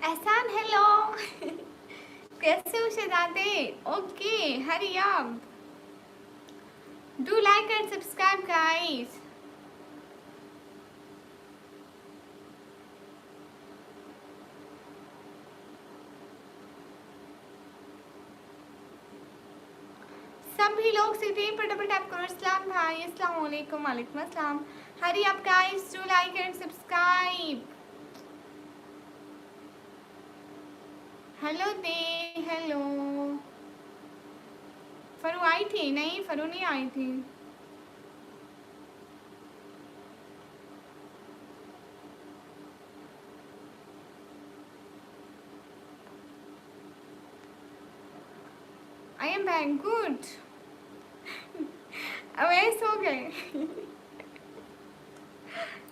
एहसान हेलो। कैसे हो शहजादे? Okay, Hari up, do like and subscribe guys. सभी लोग स्क्रीन पर डबल टैप करो। अस्सलाम भाई, अस्सलाम वालेकुम। वालेकुम अस्सलाम। Hurry up guys, do like and subscribe. Hello दे, हेलो। फरू आई थी? नहीं, फरू नहीं आई थी। I am very good. अब ऐसे हो गए।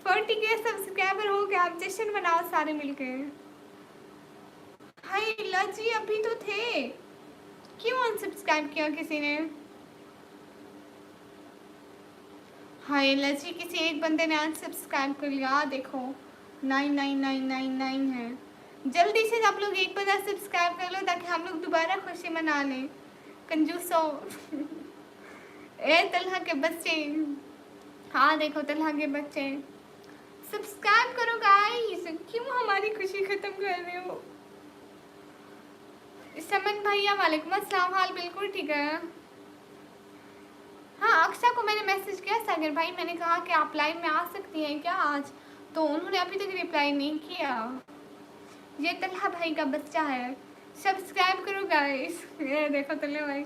40 के सब्सक्राइबर हो गए, आप जश्न मनाओ सारे मिलके। हाय लजी, अभी तो थे, क्यों अनसब्सक्राइब किया किसी ने? हाय लजी, किसी एक बंदे ने अनसब्सक्राइब कर लिया। देखो 99999 है। जल्दी से आप लोग एक बार सब्सक्राइब कर लो ताकि हम लोग दोबारा खुशी मना लें। कंजूसो। ए तलहा के बच्चे। हाँ देखो तलहा के बच्चे, सब्सक्राइब करो गाइस। क्यों हमारी खुशी खत्म कर रहे हो? समन भैया वालेकुम अस्सलाम। हाल बिल्कुल ठीक है। हाँ, अक्षा को मैंने मैसेज किया सागर भाई, मैंने कहा कि आप लाइव में आ सकती हैं क्या आज, तो उन्होंने अभी तक रिप्लाई नहीं किया। ये तलहा भाई का बच्चा है। सब्सक्राइब करो गाइस। ये देखो तलहा भाई,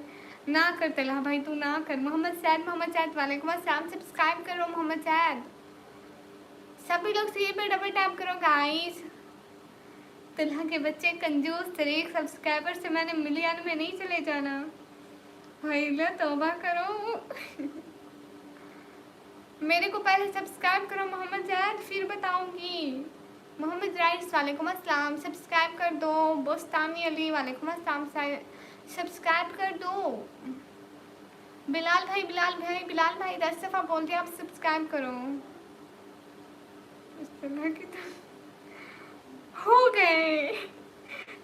ना कर तलहा भाई, तू ना कर। मोहम्मद सैद वालेकुम अस्सलाम। सब्सक्राइब करो मोहम्मद सैद। सभी लोग सी पे डबल टैप करो गाइस। तलहा के बच्चे कंजूस थे, एक सब्सक्राइबर से मैंने मिलियन में नहीं चले जाना। भाई ला तौबा करो। मेरे को पहले सब्सक्राइब करो मोहम्मद जैद, फिर बताऊंगी। मोहम्मद राइट्स वालेकुम अस्सलाम। सब्सक्राइब कर दो। बोस्तानी अली वालेकुम अस्सलाम। सब्सक्राइब कर दो। बिलाल भाई 10 दफ़ा बोलते हैं आप सब्सक्राइब करो। इस तरह की तो हो गए,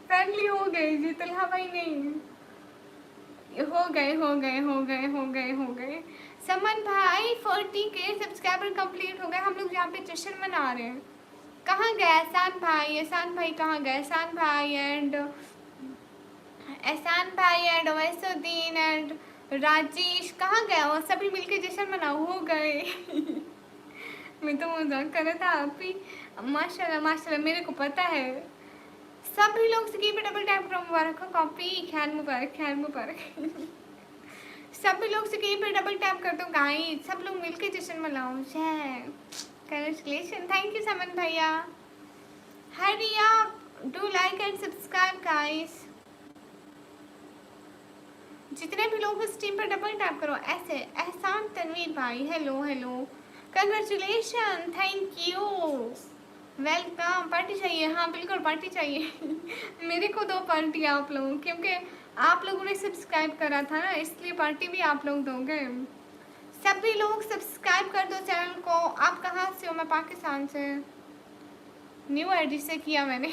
फाइनली हो गए जी। तलहा भाई नहीं, हो गए। समन भाई 40 के सब्सक्राइबर कंप्लीट हो गए। हम लोग यहाँ पे जश्न मना रहे हैं। कहाँ गए एहसान भाई कहाँ गए? एहसान भाई एंड ओवैसुद्दीन एंड राजेश कहाँ गए? और सभी मिलके जश्न मनाओ। हो गए। मैं तो मजाक कर रहा था, आप ही माशाल्लाह माशाल्लाह, मेरे को पता है। सभी लोग स्क्रीन पे डबल टैप करो। मुबारक हो कॉपी, खैर मुबारक, खैर मुबारक। सभी लोग स्क्रीन पे डबल टैप कर दो गाइस, सब लोग मिलके जश्न मनाओ। कंग्रेचुलेशन, थैंक यू समन भैया। हरी up, do like and subscribe guys. जितने भी लोग इस टीम पर डबल टैप करो ऐसे। एहसान तनवीर भाई hello hello, congratulation, thank you, welcome. Party चाहिए? हाँ बिल्कुल पार्टी चाहिए। मेरे को दो पार्टी आप लोगों, क्योंकि आप लोगों ने सब्सक्राइब करा था ना, इसलिए पार्टी भी आप लोग दोगे। सभी लोग सब्सक्राइब कर दो चैनल को। आप कहाँ से हो? मैं पाकिस्तान से, न्यू आईडी से किया मैंने।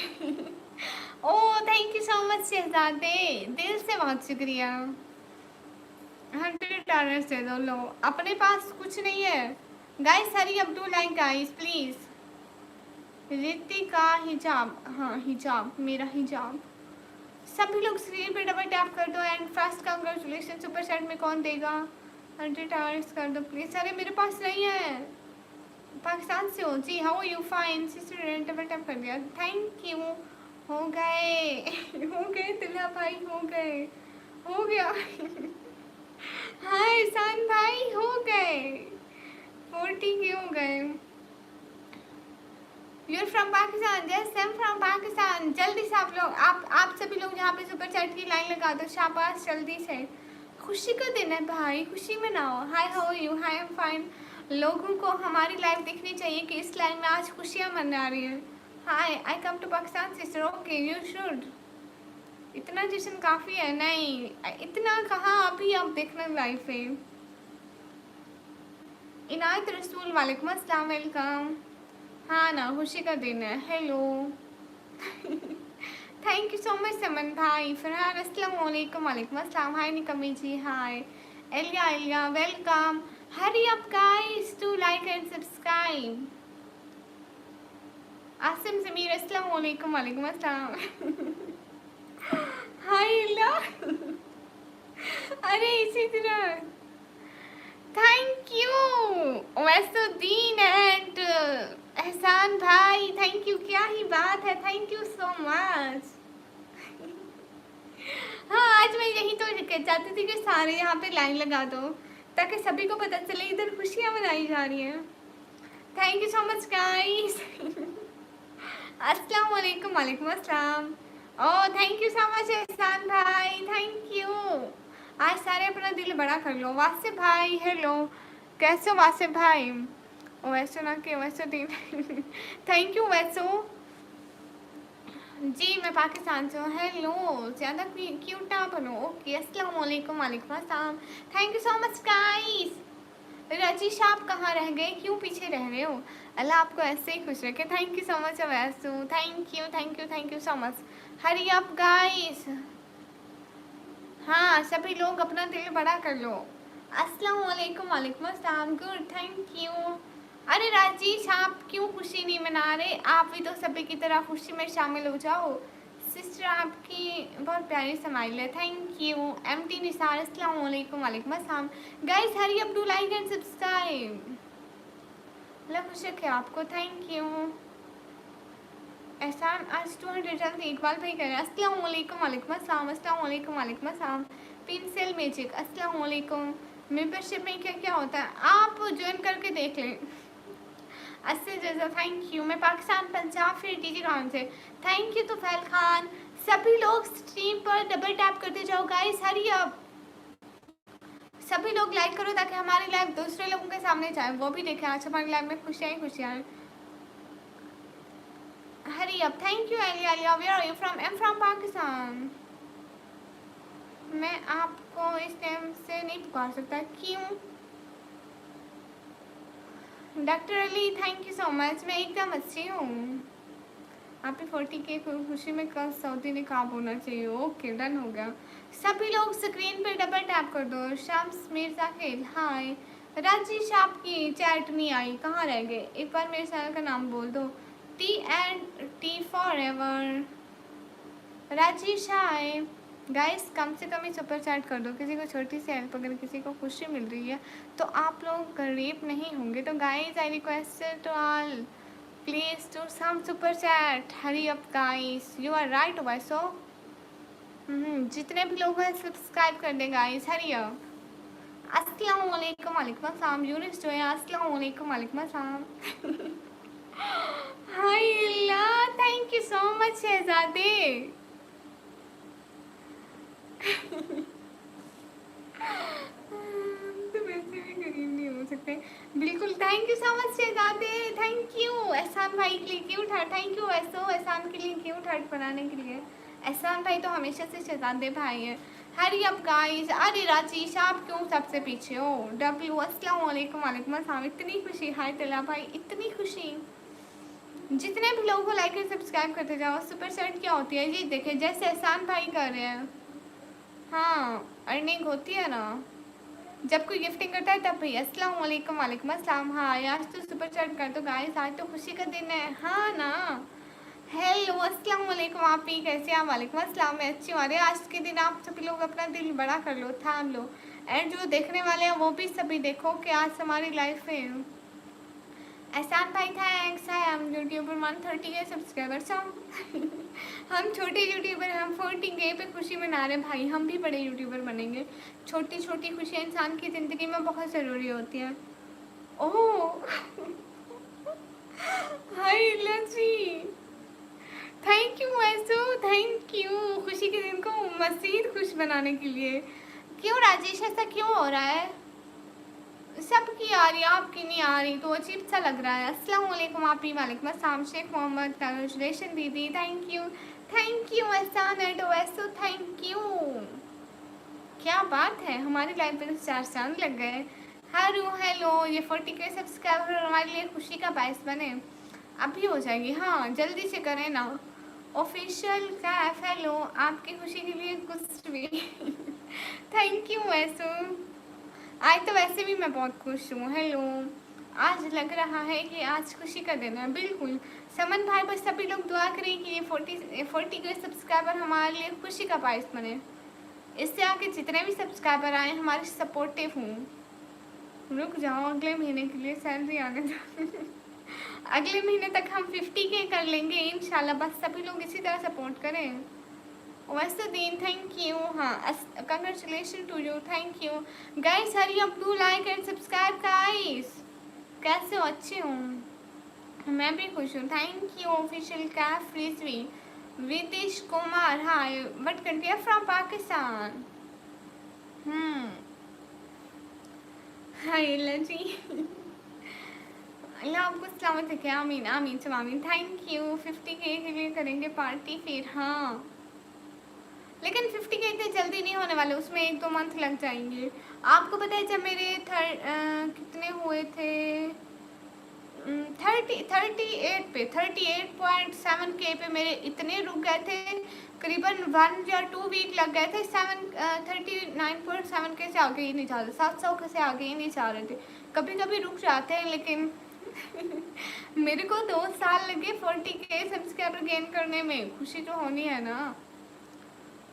ओह थैंक यू सो मच शहजादे, दिल से बहुत शुक्रिया। 100 दे दो लो, अपने पास कुछ नहीं है guys. Hurry up, do like guys please. Ritika हिजाब, हाँ हिजाब, मेरा हिजाब। सभी लोग स्क्रीन पे डबल टैप कर दो and first congratulation. Super chat में कौन देगा? 100 आवर्स कर दो प्लीज। अरे मेरे पास नहीं है। पाकिस्तान से हो जी? How you? Fine sister, double tap कर दिया, थैंक यू। हो गए। हो गए तिला भाई, हो गया। हाँ एहसान भाई हो गए, 40 के हो गए। You're from Pakistan? Yes I am from Pakistan. जल्दी से आप लोग, आप सभी लोग यहाँ पे सुपर चैट की लाइन लगा दो, शाबाश जल्दी से। खुशी का दिन है भाई, खुशी मनाओ। Hi how you? Hi I am fine. लोगों को हमारी लाइफ दिखनी चाहिए कि इस लाइन में आज खुशियाँ मना रही हैं। Hi I come to Pakistan sister, okay you should. इतना जश्न काफ़ी है? नहीं इतना कहाँ, अभी आप देखना लाइफ है। इनायत रसूल वालेकुम अस्सलाम, वेलकम। हाँ ना, खुशी का दिन है, hello. Thank you so much Saman भाई। फरहान अस्सलाम वालेकुम। वालेकुम अस्सलाम। हाय निकमी जी, hi Aliya. Aliya welcome. Hurry up guys to like and subscribe. Asim Zameer अस्सलाम वालेकुम। वालेकुम अस्सलाम। हाय एलिया। अरे इसी तरह थैंक यू वैसुद्दीन एंड एहसान भाई, थैंक यू। क्या ही बात है, थैंक यू सो मच। हाँ आज मैं यही तो चाहती थी कि सारे यहाँ पे लाइन लगा दो ताकि सभी को पता चले इधर खुशियाँ मनाई जा रही हैं। Thank you so much guys. अस्सलाम वालेकुम। वालेकुम अस्सलाम। ओह thank you so much Ehsan भाई, थैंक यू। आज सारे अपना दिल बड़ा कर लो। वासिफ भाई हेलो, कैसे हो वासिफ भाई? वैसे ना कि वैसे दिन। थैंक यू वैसो जी, मैं पाकिस्तान से हूँ। हेलो, ज़्यादा क्यूट ना बनो। ओके अस्सलाम वालेकुम। वालेकुम अस्सलाम। Thank you so much guys. Rajish आप कहाँ रह गए, क्यों पीछे रह रहे हो? अल्लाह आपको ऐसे ही खुश रखे। थैंक यू सो मच वैसू, thank you thank you thank you so much. Hurry up guys. हाँ सभी लोग अपना दिल बड़ा कर लो। अस्सलाम वालेकुम। वालेकुम अस्सलाम। Good, thank you. अरे राजेश आप क्यों खुशी नहीं मना रहे? आप भी तो सभी की तरह खुशी में शामिल हो जाओ। सिस्टर आपकी बहुत प्यारी स्माइल है, थैंक यू। एमटी निसार अस्सलाम वालेकुम। वालेकुम अस्सलाम। Guys hurry up do like and subscribe. Allah खुश रखे आपको, थैंक यू। एहसान आज 200 जल्द इकबाल भाई कह रहे हैं अस्सलाम वालेकुम। वालेकुम अस्सलाम। अस्सलाम वालेकुम। वालेकुम अस्सलाम। पिंसेल मैजिक अस्सलाम वालेकुम। मेंबरशिप में क्या क्या होता है आप ज्वाइन करके देख लें। अस्सी जैसा थैंक यू। मैं पाकिस्तान पंजाब फिर टीजी गाँव से। Thank you Tufail Khan. सभी लोग स्ट्रीम पर डबल टैप करते जाओ गाइस, हरी अप। सभी लोग लाइक करो ताकि हमारी लाइव दूसरे लोगों के सामने जाए, वो भी देखें आज हमारी लाइव में खुशियाँ ही खुशियाँ हैं। Hurry up. Thank you Aliya. Aliya where are you from? I am from Pakistan. मैं आपको इस टाइम से नहीं पुकार सकता, क्यों? Doctor Ali thank you so much. मैं एकदम अच्छी हूँ। आप ही 40 के खुशी में कल सऊदी निकाब होना चाहिए। ओके डन हो गया। सभी लोग स्क्रीन पे डबल टैप कर दो। शम्स मिर्जा खेल हाय। राजेश आपकी चैट नहीं आई, कहाँ रह गए? एक बार मेरे चैनल का नाम बोल दो। T and T for ever. Rajesh hi. Guys come से कम ही सुपर चैट कर दो, किसी को छोटी सी हेल्प अगर किसी को खुशी मिल रही है तो आप लोग गरीब नहीं होंगे। तो guys I request to all please do some super chat. Hurry up guys, you are right वैसो। जितने भी लोग हैं सब्सक्राइब कर दे गाइस, हरी अप। अस्सलाम वालेकुम। वालेकुम अस्सलाम। यूनिस जो है अस्सलाम वालेकुम। वालेकुम अस्सलाम। हाय Allah, thank you so much शहजादे। तो वैसे भी गरीब नहीं हो सकते। बिल्कुल थैंक यू सो मच शहजादे, थैंक यू। एहसान भाई के लिए क्यूट हार्ट, थैंक यू ऐसो एहसान के लिए क्यूट हार्ट बनाने के लिए। एहसान भाई तो हमेशा से शहजादे भाई है। हरी अप गाइस। अरे राजेश आप क्यों सबसे पीछे हो? डब्ल्यू अस्सलाम वालेकुम। वालेकुम अस्सलाम। इतनी खुशी, हाय तला भाई इतनी खुशी। जितने भी लोगों को लाइक और सब्सक्राइब करते जाओ। सुपर सेट क्या होती है ये देखें, जैसे एहसान भाई कर रहे हैं। हाँ अर्निंग होती है ना जब कोई गिफ्टिंग करता है तब भी। अस्सलाम वालेकुम। वालेकुम अस्सलाम। हाँ आज तो सुपर चैट कर दो गाइस, आज तो खुशी का दिन है। हाँ ना। हेलो अस्सलाम वालेकुम। आप ही कैसे हैं? वालेकुम अस्सलाम। मैं अच्छी हूँ। अरे आज के दिन आप सभी लोग अपना दिल बड़ा कर लो, थाम लो। एंड जो देखने वाले हैं वो भी सभी देखो कि आज हमारी लाइफ में। एहसान भाई थैंक्स। है हम यूट्यूबर 130 के सब्सक्राइबर्स हम छोटे यूट्यूबर, हम 40K पे खुशी मना रहे हैं भाई। हम भी बड़े यूट्यूबर बनेंगे। छोटी छोटी खुशियाँ इंसान की ज़िंदगी में बहुत ज़रूरी होती हैं। ओह हाय लजी, थैंक यू वैसो, थैंक यू खुशी के दिन को मज़ीद खुश बनाने के लिए। क्यों राजेश ऐसा क्यों हो रहा है? सबकी आ रही है, आपकी नहीं आ रही तो अजीब सा लग रहा है। अस्सलाम वालेकुम। आप ही वालेकुम अस्सलाम। शेख मोहम्मद कंग्रेचुलेशन दीदी, थैंक यू एहसान एंड वैसो, थैंक यू। क्या बात है, हमारी लाइफ में तो 4 चांद लग गए। हेलो हेलो, ये 40K सब्सक्राइबर हमारे लिए खुशी का बायस बने। अभी हो जाएगी, हाँ जल्दी से करें ना। ऑफिशियल कैफ हेलो, आपकी खुशी के लिए कुछ भी थैंक यू वैसु। आज तो वैसे भी मैं बहुत खुश हूँ। हेलो, आज लग रहा है कि आज खुशी का दिन है। बिल्कुल समन भाई, बस सभी लोग दुआ करें कि ये 40 के सब्सक्राइबर हमारे लिए खुशी का बायस बने। इससे आगे जितने भी सब्सक्राइबर आए हमारे सपोर्टिव हों। रुक जाओ, अगले महीने के लिए सैलरी आने दो अगले महीने तक हम 50K कर लेंगे इंशाल्लाह। बस सभी लोग इसी तरह सपोर्ट करें। वसुदीन थैंक यू। हाँ, congratulation to you, thank you guys. Hurry up, do like and subscribe guys. कैसे हो? अच्छे हो? मैं भी खुश हूँ, thank you. Official Kaif Rizvi Videsh Kumar, hi what country from? Pakistan. Hi ji Allah आपको सलामत रखे, आमीन आमीन सब आमीन। Thank you. 50K के लिए करेंगे पार्टी फिर। हाँ, लेकिन 50K इतने जल्दी नहीं होने वाले, उसमें 1-2 मंथ लग जाएंगे। आपको पता है जब मेरे कितने हुए थे 38.7K पे मेरे इतने रुक गए थे, करीबन 1 या 2 वीक लग गए थे। 39.7K से आगे ही नहीं जा रहे, 700 से आगे ही नहीं जा रहे थे। कभी कभी रुक जाते हैं, लेकिन मेरे को 2 साल लगे 40K सब्सक्राइबर गेन करने में। खुशी तो होनी है ना।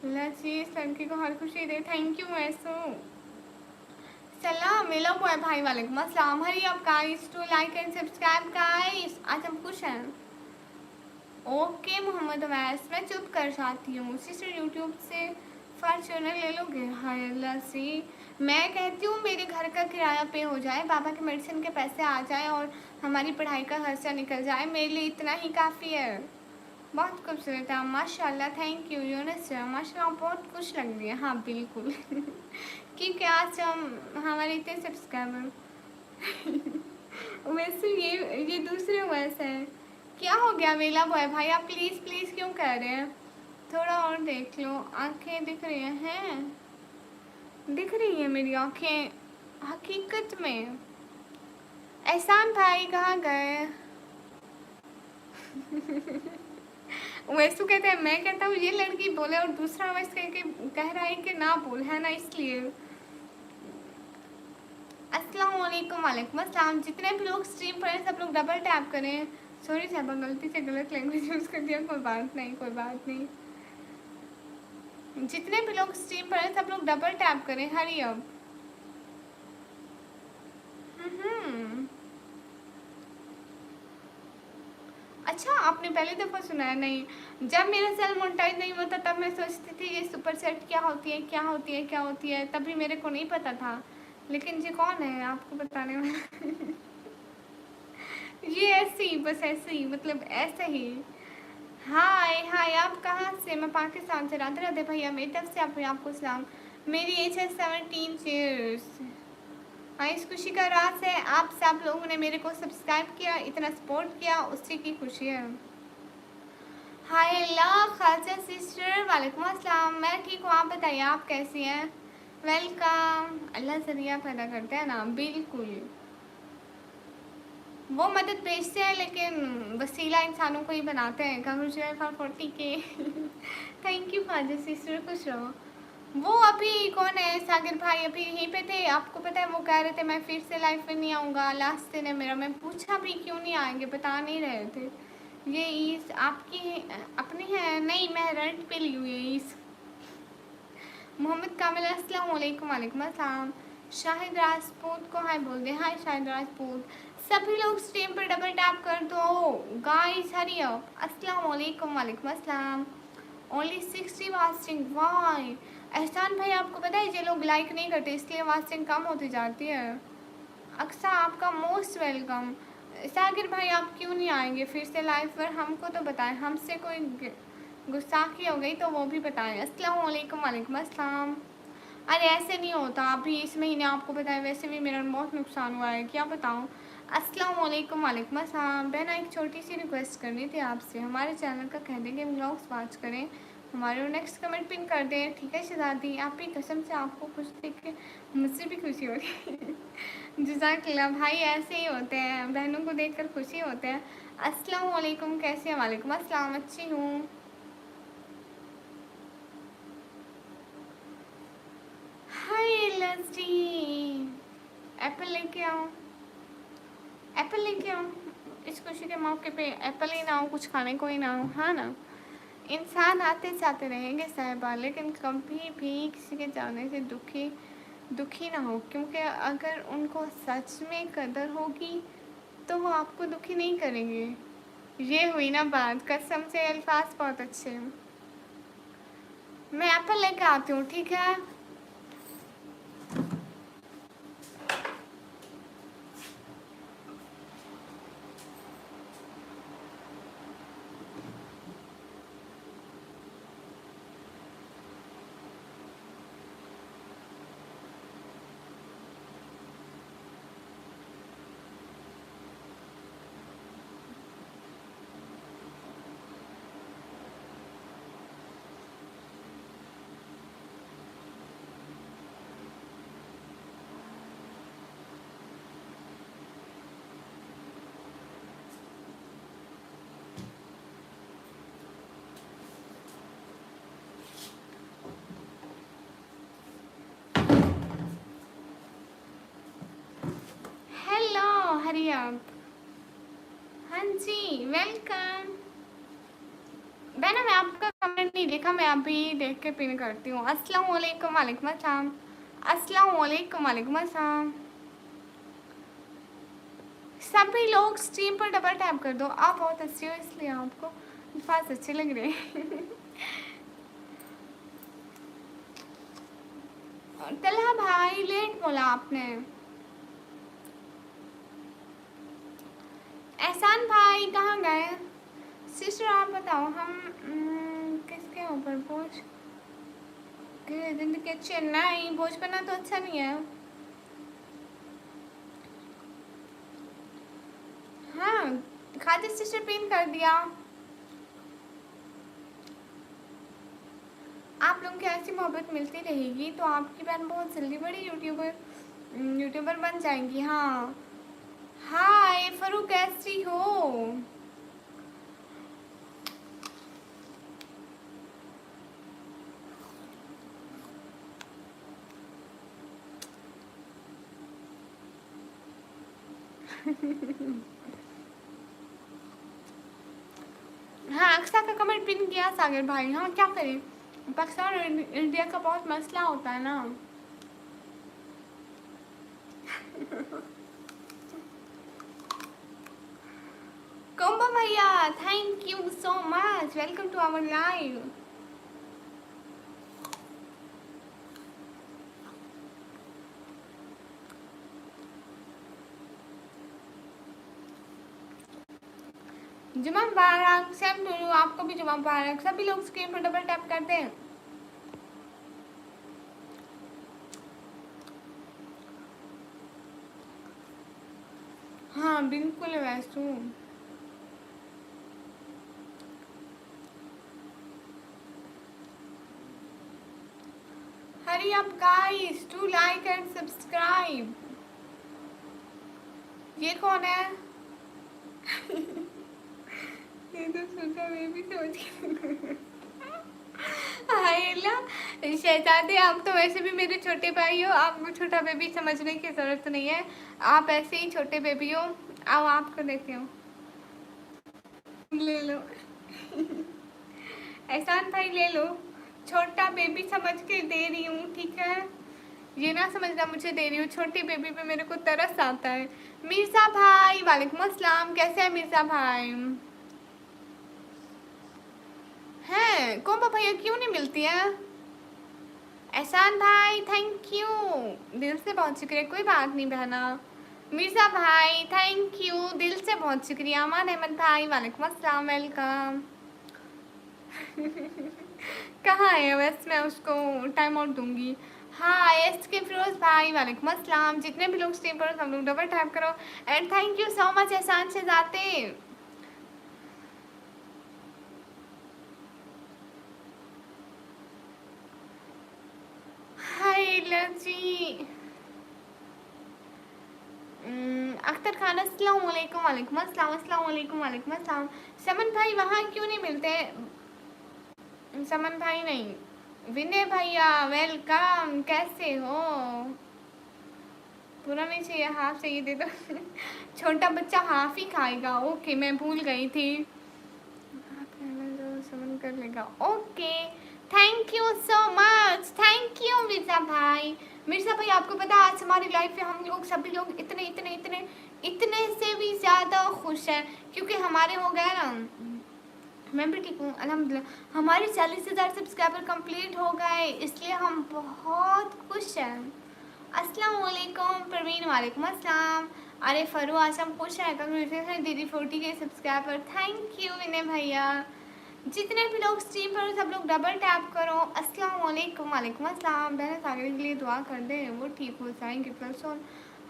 लड़की इस लड़की को हर खुशी दे, थैंक यू वैसो। सलाम मिला हुआ है भाई, वालेकुम अस्सलाम। हरी आप guys to like and subscribe guys, आज हम खुश हैं। ओके मोहम्मद अवैस, मैं चुप कर जाती हूँ। सिस्टर यूट्यूब से फॉर्च्यूनर ले लोगे? हाय अल्लाह से, मैं कहती हूँ मेरे घर का किराया पे हो जाए, पापा के मेडिसिन के पैसे आ जाए और हमारी पढ़ाई का खर्चा निकल जाए, मेरे लिए इतना ही काफ़ी है। बहुत खूबसूरत है माशाल्लाह, थैंक यू यूनिस, माशाल्लाह बहुत खुश लग रही है। हाँ बिल्कुल क्योंकि आज हम हमारे इतने सब्सक्राइबर वैसे ये दूसरे वैसे है। क्या हो गया वेला बॉय भाई, आप प्लीज़ प्लीज़ क्यों कह रहे हैं? थोड़ा और देख लो, आंखें दिख रही हैं? दिख रही है मेरी आंखें हकीकत में। एहसान भाई कहाँ गए? वैसे कहते हैं, मैं कहता हूँ ये लड़की बोले और दूसरा वैसे कह रहा है कि ना बोल, है ना, इसलिए। अस्सलाम वालेकुम। वालेकुम अस्सलाम। जितने भी लोग स्ट्रीम पर हैं सब लोग डबल टैप करें। सॉरी साहबा, गलती से गलत लैंग्वेज यूज़ कर दिया, कोई बात नहीं कोई बात नहीं। जितने भी लोग स्ट्रीम पर हैं सब लोग डबल टैप करें। हरी अब अच्छा, आपने पहली दफ़ा सुना है? नहीं, जब मेरा सेल मोनेटाइज नहीं होता तब मैं सोचती थी ये सुपर सेट क्या होती है क्या होती है क्या होती है, तभी मेरे को नहीं पता था। लेकिन ये कौन है आपको बताने वाला? ये ऐसे ही, बस ऐसे ही, मतलब ऐसे ही। हाय हाय, आप कहाँ से? मैं पाकिस्तान से। राधे राधे भैया, मेरी तरफ से आपको सलाम। मेरी एज है 17 ईयर्स। हाँ, इस खुशी का राज है आप सब लोगों ने मेरे को सब्सक्राइब किया, इतना सपोर्ट किया, उसी की खुशी है। हाय अल्लाह खाजा सिस्टर, वालेकुम अस्सलाम। मैं ठीक हूँ, आप बताइए आप कैसी हैं? वेलकम। अल्लाह जरिया पैदा करते हैं ना, बिल्कुल। वो मदद भेजते हैं लेकिन वसीला इंसानों को ही बनाते हैं। Congratulation for 40K thank you खाजा सिस्टर, खुश रहो। वो अभी कौन है? सागर भाई अभी यहीं पे थे। आपको पता है वो कह रहे थे मैं फिर से लाइफ में नहीं आऊँगा, लास्ट दिन है मेरा। मैं पूछा भी क्यों नहीं आएंगे, बता नहीं रहे थे। ये ईस आपकी अपनी है? नहीं, मैं रेंट पे ली हुई है ईस। मोहम्मद कामिल अस्सलाम वालेकुम। वालेकुम अस्सलाम। शाहिद राजपूत को हाय बोल दे। हाय शाहिद राजपूत। सभी लोग स्ट्रीम पर डबल टैप कर दो गाइस, हरी अप। अस्सलाम वालेकुम। वालेकुम अस्सलाम। Only 60 wasting, why. एहसान भाई आपको पता है ये लोग लाइक नहीं करते इसलिए वास्टिंग कम होती जाती है। अक्सा आपका मोस्ट वेलकम। सागिर भाई आप क्यों नहीं आएंगे फिर से लाइव पर? हमको तो बताएं, हमसे कोई गुस्ताखी हो गई तो वो भी बताएं। अस्सलाम वालेकुम। वालेकुम अस्सलाम। अरे ऐसे नहीं होता, अभी इस महीने आपको पता है वैसे भी मेरा बहुत नुकसान हुआ है, क्या बताऊँ। अस्सलाम वालेकुम। वालेकुम अस्सलाम। बहना एक छोटी सी रिक्वेस्ट करनी थी आपसे, हमारे चैनल का कह दें कि व्लॉग्स वॉच करें, हमारे नेक्स्ट कमेंट पिन कर दें, ठीक है शहजादी? आपकी कसम से आपको खुश देख के मुझसे भी खुशी हो रही है जज़ाकल्लाह भाई, ऐसे ही होते हैं, बहनों को देखकर खुशी होते हैं। अस्सलाम वालेकुम, कैसे हैं? वालेकुम अस्सलाम, अच्छी हूँ। कैस्टी, एप्पल लेके आओ, एप्पल लेके आओ। इस खुशी के मौके पे एप्पल ही ना हो, कुछ खाने को ही ना हो, हाँ ना। इंसान आते जाते रहेंगे साहिबा, लेकिन कभी भी किसी के जाने से दुखी ना हो, क्योंकि अगर उनको सच में कदर होगी तो वो आपको दुखी नहीं करेंगे। ये हुई ना बात, कसम से अल्फाज बहुत अच्छे हैं। मैं एप्पल लेके आती हूँ, ठीक है। हेलो हरी आप, हाँ जी वेलकम। बहना मैं आपका कमेंट नहीं देखा, मैं अभी देख के पिन करती हूँ। अस्सलाम वालेकुम, वालेकुम अस्सलाम, अस्सलाम वालेकुम, वालेकुम अस्सलाम। सभी लोग स्ट्रीम पर डबल टैप कर दो। आप बहुत अच्छी हो इसलिए आपको अल्फाज अच्छे लग रहे हैं। तलहा भाई लेट बोला आपने। एहसान भाई कहाँ गए? सिस्टर आप बताओ, हम किसके ऊपर बोझ जिंदगी अच्छी है? नहीं, बोझ बनना तो अच्छा नहीं है। हाँ, खादिर सिस्टर पिन कर दिया। आप लोगों की ऐसी मोहब्बत मिलती रहेगी तो आपकी बहन बहुत जल्दी बड़ी यूट्यूबर बन जाएंगी। हाँ हाय फरूक, कैसी हो? हाँ, अक्सा का कमेंट पिन किया सागर भाई। हाँ क्या करें, पाकिस्तान और इंडिया का बहुत मसला होता है ना। कोम्बो भैया thank you so much, welcome to our live. जुमा मुबारक, सेम टू यू, आपको भी जुमा मुबारक। सभी लोग स्क्रीन पर डबल टैप करते हैं। हाँ बिल्कुल वैसू। Hurry up guys to like and subscribe. ये कौन है? ये तो सोचा मैं भी समझ गई। हाय अल्लाह, शहजादे आप तो वैसे भी मेरे छोटे भाई हो, आपको छोटा बेबी समझने की जरूरत नहीं है। आप ऐसे ही छोटे बेबी हो। आओ आपको देती हूँ, ले लो। एहसान भाई ले लो, छोटा बेबी समझ के दे रही हूँ, ठीक है। ये ना समझना मुझे दे रही हूँ, छोटी बेबी पे मेरे को तरस आता है। मिर्जा भाई वालेकुम अस्सलाम, कैसे है मिर्जा भाई? हैं कोम्बो भैया क्यों नहीं मिलती है? एहसान भाई थैंक यू, दिल से बहुत शुक्रिया। कोई बात नहीं बहना। मिर्जा भाई थैंक यू, दिल से बहुत शुक्रिया। अमान अहमद भाई वालेकुम अस्सलाम, वेलकम। कहाँ है वैसे, मैं उसको टाइम आउट दूंगी। हाँ एस के फिरोज भाई वालेकुम अस्सलाम। जितने भी लोग स्ट्रीम पर सब लोग डबल टैप करो। And thank you so much एहसान से जाते। हाय लजी, अख्तर खान अस्सलाम वालेकुम, वालेकुम अस्सलाम, अस्सलाम वालेकुम, वालेकुम अस्सलाम। समन भाई वहाँ क्यों नहीं मिलते? समन भाई नहीं, विनय भैया वेलकम, कैसे हो? पूरा नहीं चाहिए, हाफ चाहिए, दे दो। छोटा बच्चा हाफ ही खाएगा। ओके, मैं भूल गई थी। समन कर लेगा। Okay, thank you so much, thank you Mirza भाई। मिर्जा भाई, आपको पता है आज हमारी लाइफ में हम लोग सभी लोग इतने इतने इतने इतने से भी ज़्यादा खुश हैं क्योंकि हमारे हो गया ना, मैं भी ठीक हूँ अल्हम्दुलिल्लाह, हमारे 40,000 सब्सक्राइबर कंप्लीट हो गए, इसलिए हम बहुत खुश हैं। अस्सलाम वालेकुम प्रवीण, वालेकुम अस्सलाम। अरे फरू, आज हम खुश हैं, कंग्रेचुलेसन दीदी 40 के सब्सक्राइबर, थैंक यू विनय भैया। जितने भी लोग स्ट्रीम पर सब लोग डबल टैप करो। अस्सलाम वालेकुम, वालेकुम अस्सलाम। बहन सागर के लिए दुआ कर दे, वो ठीक हो जाएंगे परसों।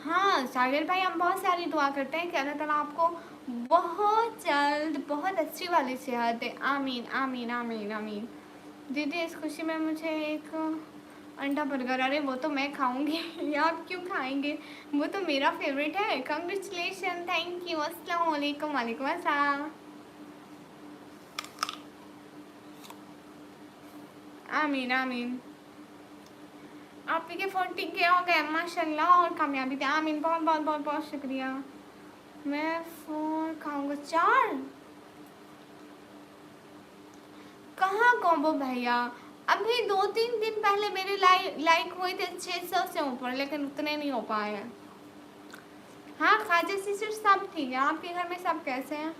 हाँ सागर भाई, हम बहुत सारी दुआ करते हैं कि अल्लाह ताला आपको बहुत जल्द बहुत अच्छी वाली सेहत दे। आमीन आमीन आमीन आमीन। दीदी इस खुशी में मुझे एक अंडा बर्गर, अरे वो तो मैं खाऊंगी। आप क्यों खाएंगे, वो तो मेरा फेवरेट है। Congratulation, thank you. अस्सलाम वालेकुम, वालेकुम अस्सलाम। आमीन आमीन। आप के 40 के हो गए माशाल्लाह, और कामयाबी दे। आमीन, बहुत बहुत बहुत बहुत शुक्रिया। मैं 4 खाऊंगा, 4 कहाँ कॉम्बो भैया? अभी 2-3 दिन पहले मेरे लाइक हुए थे 600 से ऊपर, लेकिन उतने नहीं हो पाए हैं। हाँ खाजा सिस्टर सब ठीक है। आपके घर में सब कैसे हैं?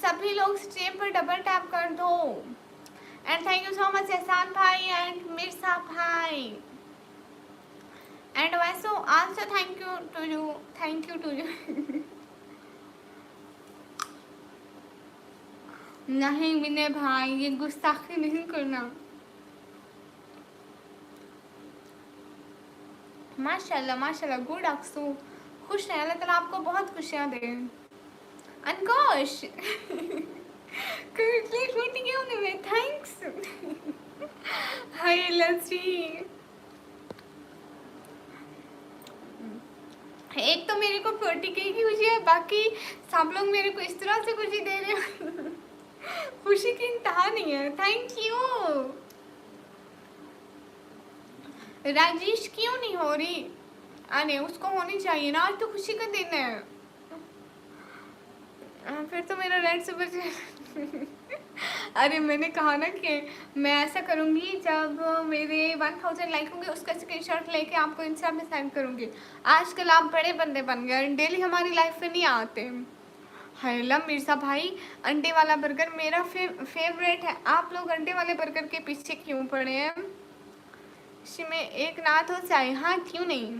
सभी लोग स्ट्रीम पर डबल टैप कर दो। And thank you so much Ehsan भाई एंड मिर्जा भाई। एंड वैसो also thank you to you, thank you to you. नहीं विनय भाई, ये गुस्ताखी नहीं करना। माशाल्लाह माशाल्लाह, गुड अक्सू, खुश रहे, अल्लाह ताला आपको बहुत खुशियाँ दे। अनकोश कंप्लीट मीटिंग होने में थैंक्स। हाय लस्सी, एक तो मेरे को 40K की खुशी है, बाकी सब लोग मेरे को इस तरह से खुशी दे रहे हैं। खुशी की इंतहा नहीं है। Thank you. राजेश क्यों नहीं हो रही? अरे उसको होनी चाहिए ना, आज तो खुशी का दिन है। फिर तो मेरा रेड सुपर। अरे मैंने कहा ना कि मैं ऐसा करूँगी, जब मेरे 1000 लाइक होंगे उसका स्क्रीनशॉट लेके आपको इंस्टा में सेंड करूँगी। आजकल आप बड़े बंदे बन गए, डेली हमारी लाइफ में नहीं आते। हैला मिर्ज़ा भाई, अंडे वाला बर्गर मेरा फेवरेट है। आप लोग अंडे वाले बर्गर के पीछे क्यों पड़े हैं? में एक नाथ हो जाए, हाँ क्यों नहीं।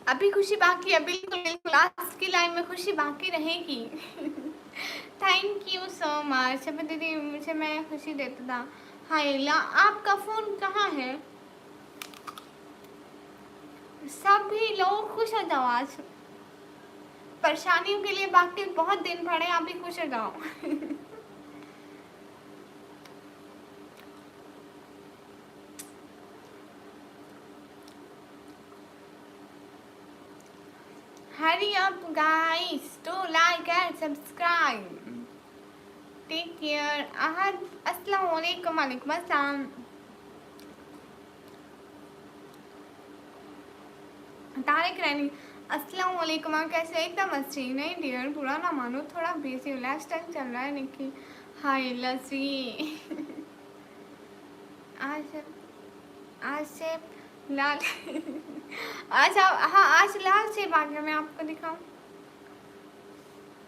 अभी खुशी बाकी है, बिल्कुल बिल्कुल, आज की लाइन में खुशी बाकी रहेगी। Thank you so much. अब दीदी मुझे, मैं खुशी देता था। हायला, आपका फ़ोन कहाँ है? सभी लोग खुश हो जाओ आज। परेशानियों के लिए बाकी बहुत दिन पड़े, आप भी खुश हो जाओ। Hurry up guys to like and subscribe. Take care. अहद, अस्सलाम वालेकुम, वालेकुम अस्सलाम। तारिक रैनी, अस्सलाम वालेकुम, आप कैसे? एकदम अच्छी। नहीं डियर, बुरा ना मानो, थोड़ा बिजी लाइफ स्टाइल चल रहा है निकी। हाय लसी। आज आज से लाल। आज हाँ, आज लाल सेब आ गया, मैं आपको दिखाऊं।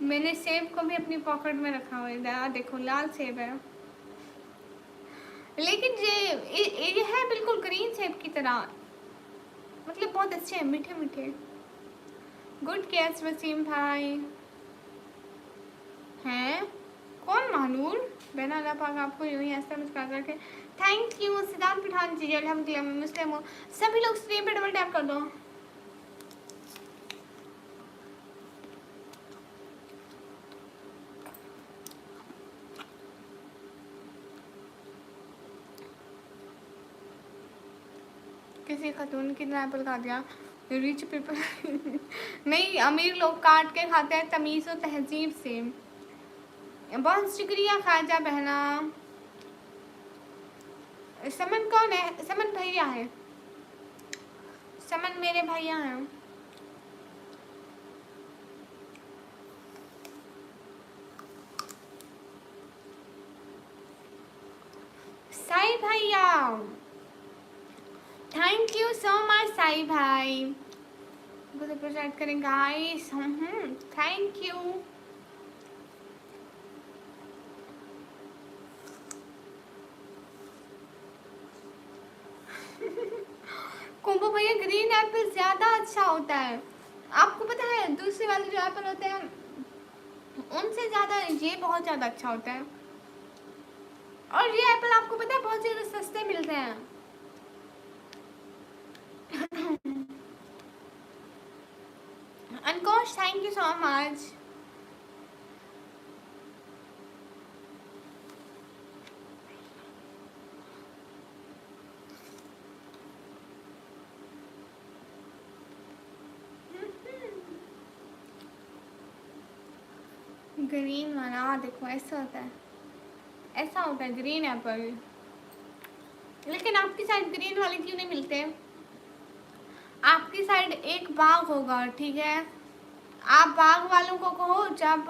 मैंने सेब को भी अपनी पॉकेट में रखा हुआ है, देखो लाल सेब है, लेकिन ये है बिल्कुल ग्रीन सेब की तरह, मतलब बहुत अच्छे हैं, मीठे मीठे। गुड कैच वसीम भाई हैं। कौन महानूर? बहना अल्लाह पाक आपको यूँ ही ऐसा मुस्कुरा करके। थैंक यू सिद्धांत पठान जी, अल्हम्दुलिल्लाह मैं मुस्लिम हूँ। सभी लोग स्क्रीन पे डबल टैप कर दो। किसी खातून की तरह एप्पल खा दिया। रिच पीपल नहीं, अमीर लोग काट के खाते हैं तमीज़ और तहजीब से। बहुत शुक्रिया खाजा बहना। समन कौन है? समन भैया है, समन मेरे भैया हैं। साई भैया, thank you so much Sai भाई। मुझे प्रोजेक्ट करें गाइस। Thank you. कोम्बो भैया ग्रीन एप्पल ज़्यादा अच्छा होता है। आपको पता है दूसरे वाले जो एप्पल होते हैं उनसे ज़्यादा ये बहुत ज़्यादा अच्छा होता है। और ये एप्पल आपको पता है बहुत ज़्यादा सस्ते मिलते हैं। अनकोश thank you so much. Green वाला देखो ऐसा होता है, ऐसा होता है ग्रीन एप्पल। लेकिन आपकी साइड ग्रीन वाले क्यों नहीं मिलते? आपकी साइड एक बाग होगा, ठीक है, आप बाग वालों को कहो जब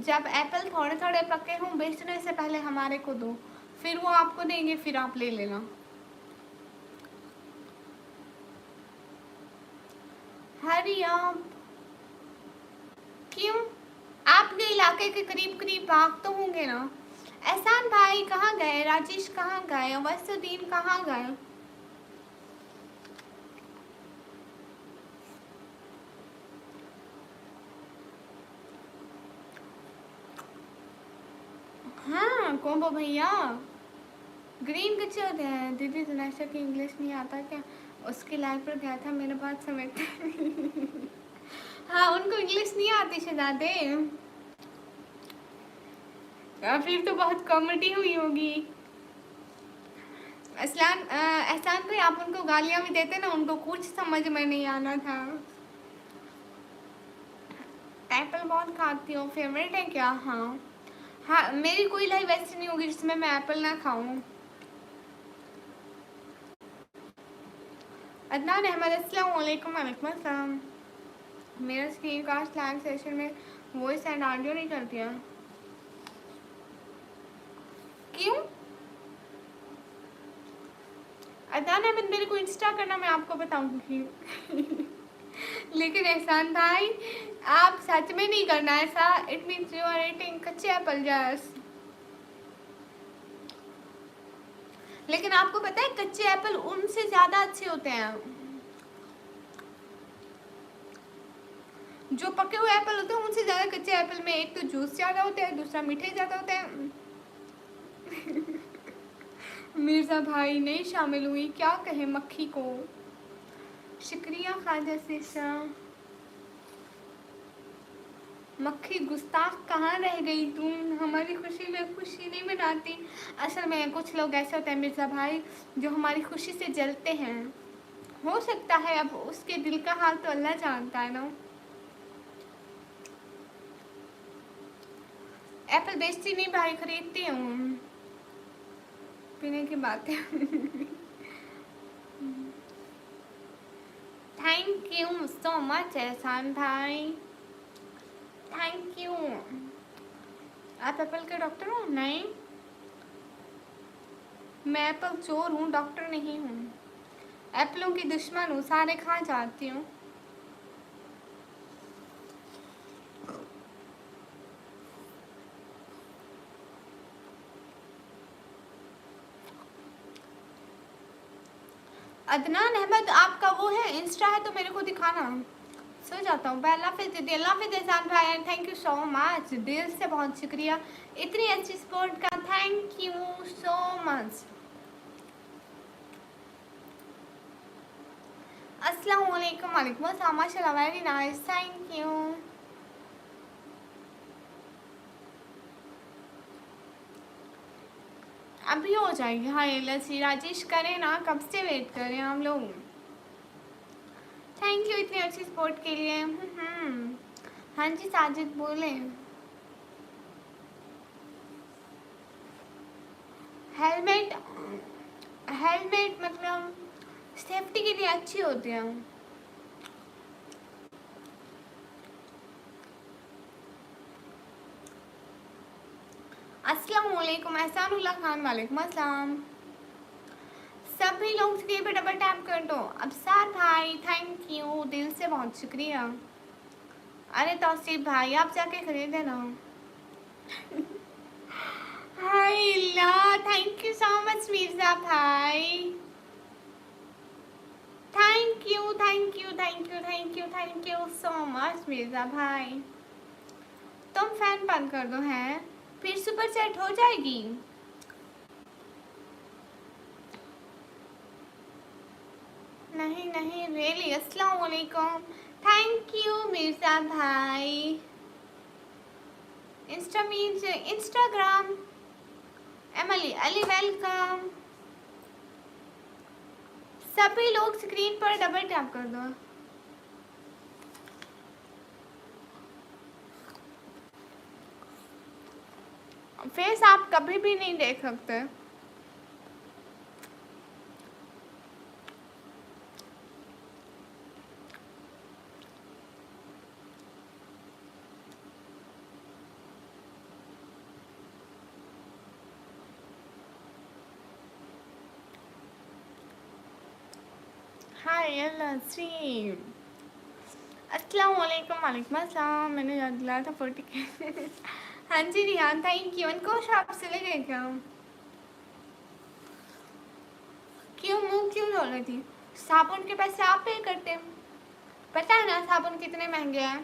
जब एप्पल थोड़े थोड़े पके हों बेचने से पहले हमारे को दो, फिर वो आपको देंगे, फिर आप ले लेना। हरी आप क्यों? आपके इलाके के करीब करीब बाग तो होंगे ना। एहसान भाई कहाँ गए? राजेश कहाँ गए? वसुद्दीन कहाँ गए? हाँ कोम्बो भैया ग्रीन कच्चे होते हैं। दीदी तनाशा की इंग्लिश नहीं आता क्या? उसकी लाइव पर गया था, मेरे बात समेटते हाँ उनको इंग्लिश नहीं आती शहजादे। फिर तो बहुत कॉमेडी हुई होगी। एहसान भाई आप उनको गालियाँ भी देते ना, उनको कुछ समझ में नहीं आना था। एप्पल बहुत खाती हो, फेवरेट है क्या? हाँ हाँ, मेरी कोई लाइफ ऐसी नहीं होगी जिसमें मैं एप्पल ना खाऊं। अदनान अहमद अस्सलाम वालेकुम। वालेकुम अस्सलाम। मेरा स्क्रीन कास्ट लाइव सेशन में वॉइस एंड ऑडियो नहीं करती है, क्यों? अदनान अहमद मेरे को इंस्टा करना, मैं आपको बताऊंगी लेकिन एहसान भाई आप सच में नहीं करना ऐसा। It means you are eating कच्चे एप्पल जस्ट। लेकिन आपको पता है कच्चे एप्पल उनसे ज़्यादा अच्छे होते हैं। जो पके हुए एप्पल होते हैं उनसे ज़्यादा कच्चे एप्पल में एक तो जूस ज़्यादा होता है, दूसरा मीठे ज़्यादा होते हैं मिर्ज़ा भाई नहीं शामिल हुई, क्या कहे मक्खी को। शुक्रिया ख्वाजा सीसा। मक्खी गुस्ताख कहाँ रह गई तुम? हमारी खुशी में खुशी नहीं मनाती। असल में कुछ लोग ऐसे होते हैं मिर्ज़ा भाई जो हमारी खुशी से जलते हैं। हो सकता है, अब उसके दिल का हाल तो अल्लाह जानता है ना। एप्पल बेचती नहीं भाई, खरीदती हूँ, पीने की बात है thank you so much Ehsan भाई, थैंक यू। आप एप्पल के डॉक्टर हो? नहीं, मैं एप्पल चोर हूँ, डॉक्टर नहीं हूँ। एप्पलों की दुश्मन हूँ, सारे खा जाती हूँ। अदनान अहमद आपका वो है इंस्टा है तो मेरे को दिखाना। सो जाता हूँ, अल्लाह हाफिज़ दीदी, अल्लाह हाफिज़ एहसान भाई, and thank you so much, दिल से बहुत शुक्रिया इतनी अच्छी सपोर्ट का, थैंक यू सो मच। अस्सलाम वालेकुम। वालेकुम अस्सलाम, माशाल्लाह वेरी नाइस, थैंक यू। अभी हो जाएगी। हाँ लसी राजेश करें ना, कब से वेट करें हम लोग। थैंक यू इतनी अच्छी सपोर्ट के लिए। हाँ जी साजिद बोले। हेलमेट हेलमेट मतलब सेफ्टी के लिए अच्छी होती है। अस्सलाम वालेकुम एहसानुल्लाह खान, वालेकुम अस्सलाम। सभी लोग स्क्रीन पे डबल टैप कर दो। अबसार भाई थैंक यू, दिल से बहुत शुक्रिया। अरे तौसीफ भाई आप जाके खरीदे ना। हाय Allah, thank you so much Mirza भाई। Thank you thank you thank you thank you thank you so much Mirza भाई। तुम फैन बंद कर दो हैं, फिर सुपर सेट हो जाएगी। नहीं नहीं रियली। अस्सलाम वालेकुम, थैंक यू मिर्जा भाई। Insta means Instagram. Emily Ali welcome. सभी लोग स्क्रीन पर डबल टैप कर दो। फेस आप कभी भी नहीं देख सकते। हाय अस्सलाम वालेकुम, वालेकुम अस्सलाम। मैंने याद दिलाया था 40 के। हाँ जी रिहान थैंक यू। इनको आपसे ले गए क्या? क्यों मुंह क्यों धो रही थी? साबुन के पैसे आप पे करते, पता है ना साबुन कितने महंगे हैं।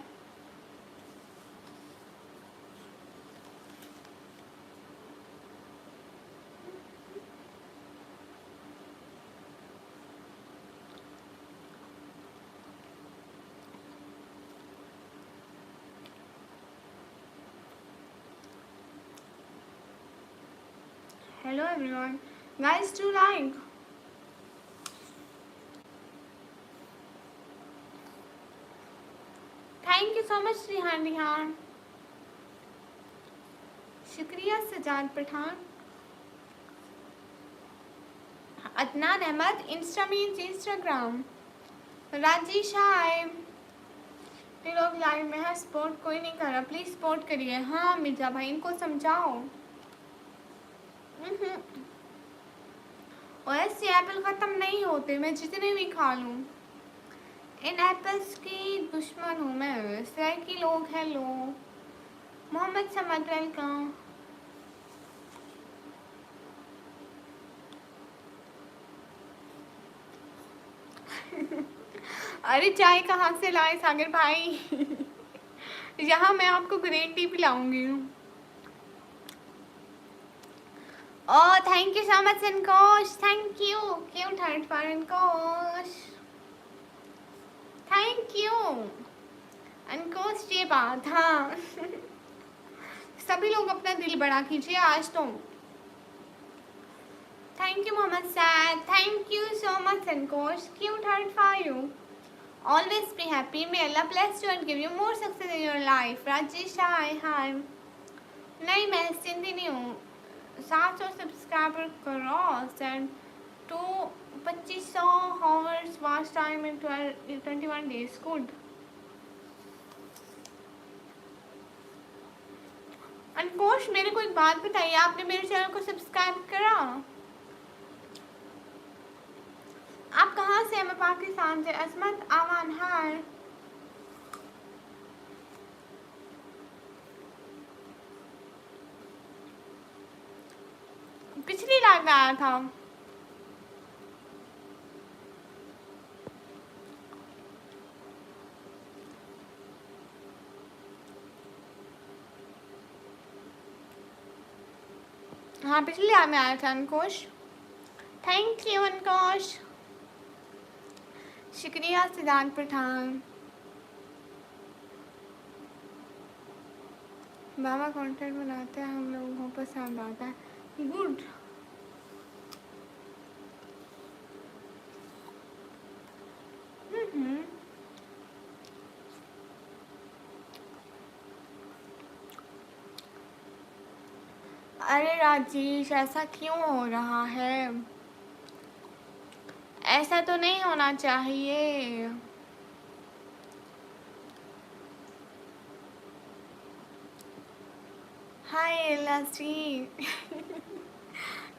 Hello everyone, guys do like. Thank you so much Rihan Rihan. शुक्रिया Sajad Pathan. Adnan Ahmed, insta means Instagram. Rajesh hi. ये लोग लाइव में है, सपोर्ट कोई नहीं कर रहा, प्लीज सपोर्ट करिए। हाँ मिर्जा भाई इनको समझाओ। और ऐसे एप्पल ख़त्म नहीं होते, मैं जितने भी खा लूँ। इन एप्पल्स की दुश्मन हूँ मैं। सर की लोग हेलो। मोहम्मद समद वेलकम। अरे चाय कहाँ से लाए सागर भाई? यहाँ मैं आपको ग्रीन टी पिलाऊंगी। Oh thank you so much इनकोश, थैंक यू। क्यों थर्ड फॉर इनकोश, थैंक यू इनकोश। ये बात हाँ। सभी लोग अपना दिल बड़ा कीजिए आज तो। Thank you Mohammed Saeed, thank you so much इनकोश। क्यों third for you. Always be happy. May Allah bless you and give you more success in your life. Rajesh hi hi. नहीं मैं सिंधी नहीं हूँ। 700 subscriber cross and 2500 hours watch time in 21 days. Good. अनकोश मेरे को एक बात बताइए, आपने मेरे चैनल को सब्सक्राइब करा? आप कहाँ से हैं? मैं पाकिस्तान से। असमत आवान हाय। पिछली लाइव में आया था। हाँ पिछली लाइव में आया था अनकोश। Thank you अनकोश। शुक्रिया सिद्धांत पठान। बाबा कंटेंट बनाते हैं, हम लोगों को पसंद आता है। गुड। अरे राजेश, ऐसा क्यों हो रहा है? ऐसा तो नहीं होना चाहिए। हाय लसी।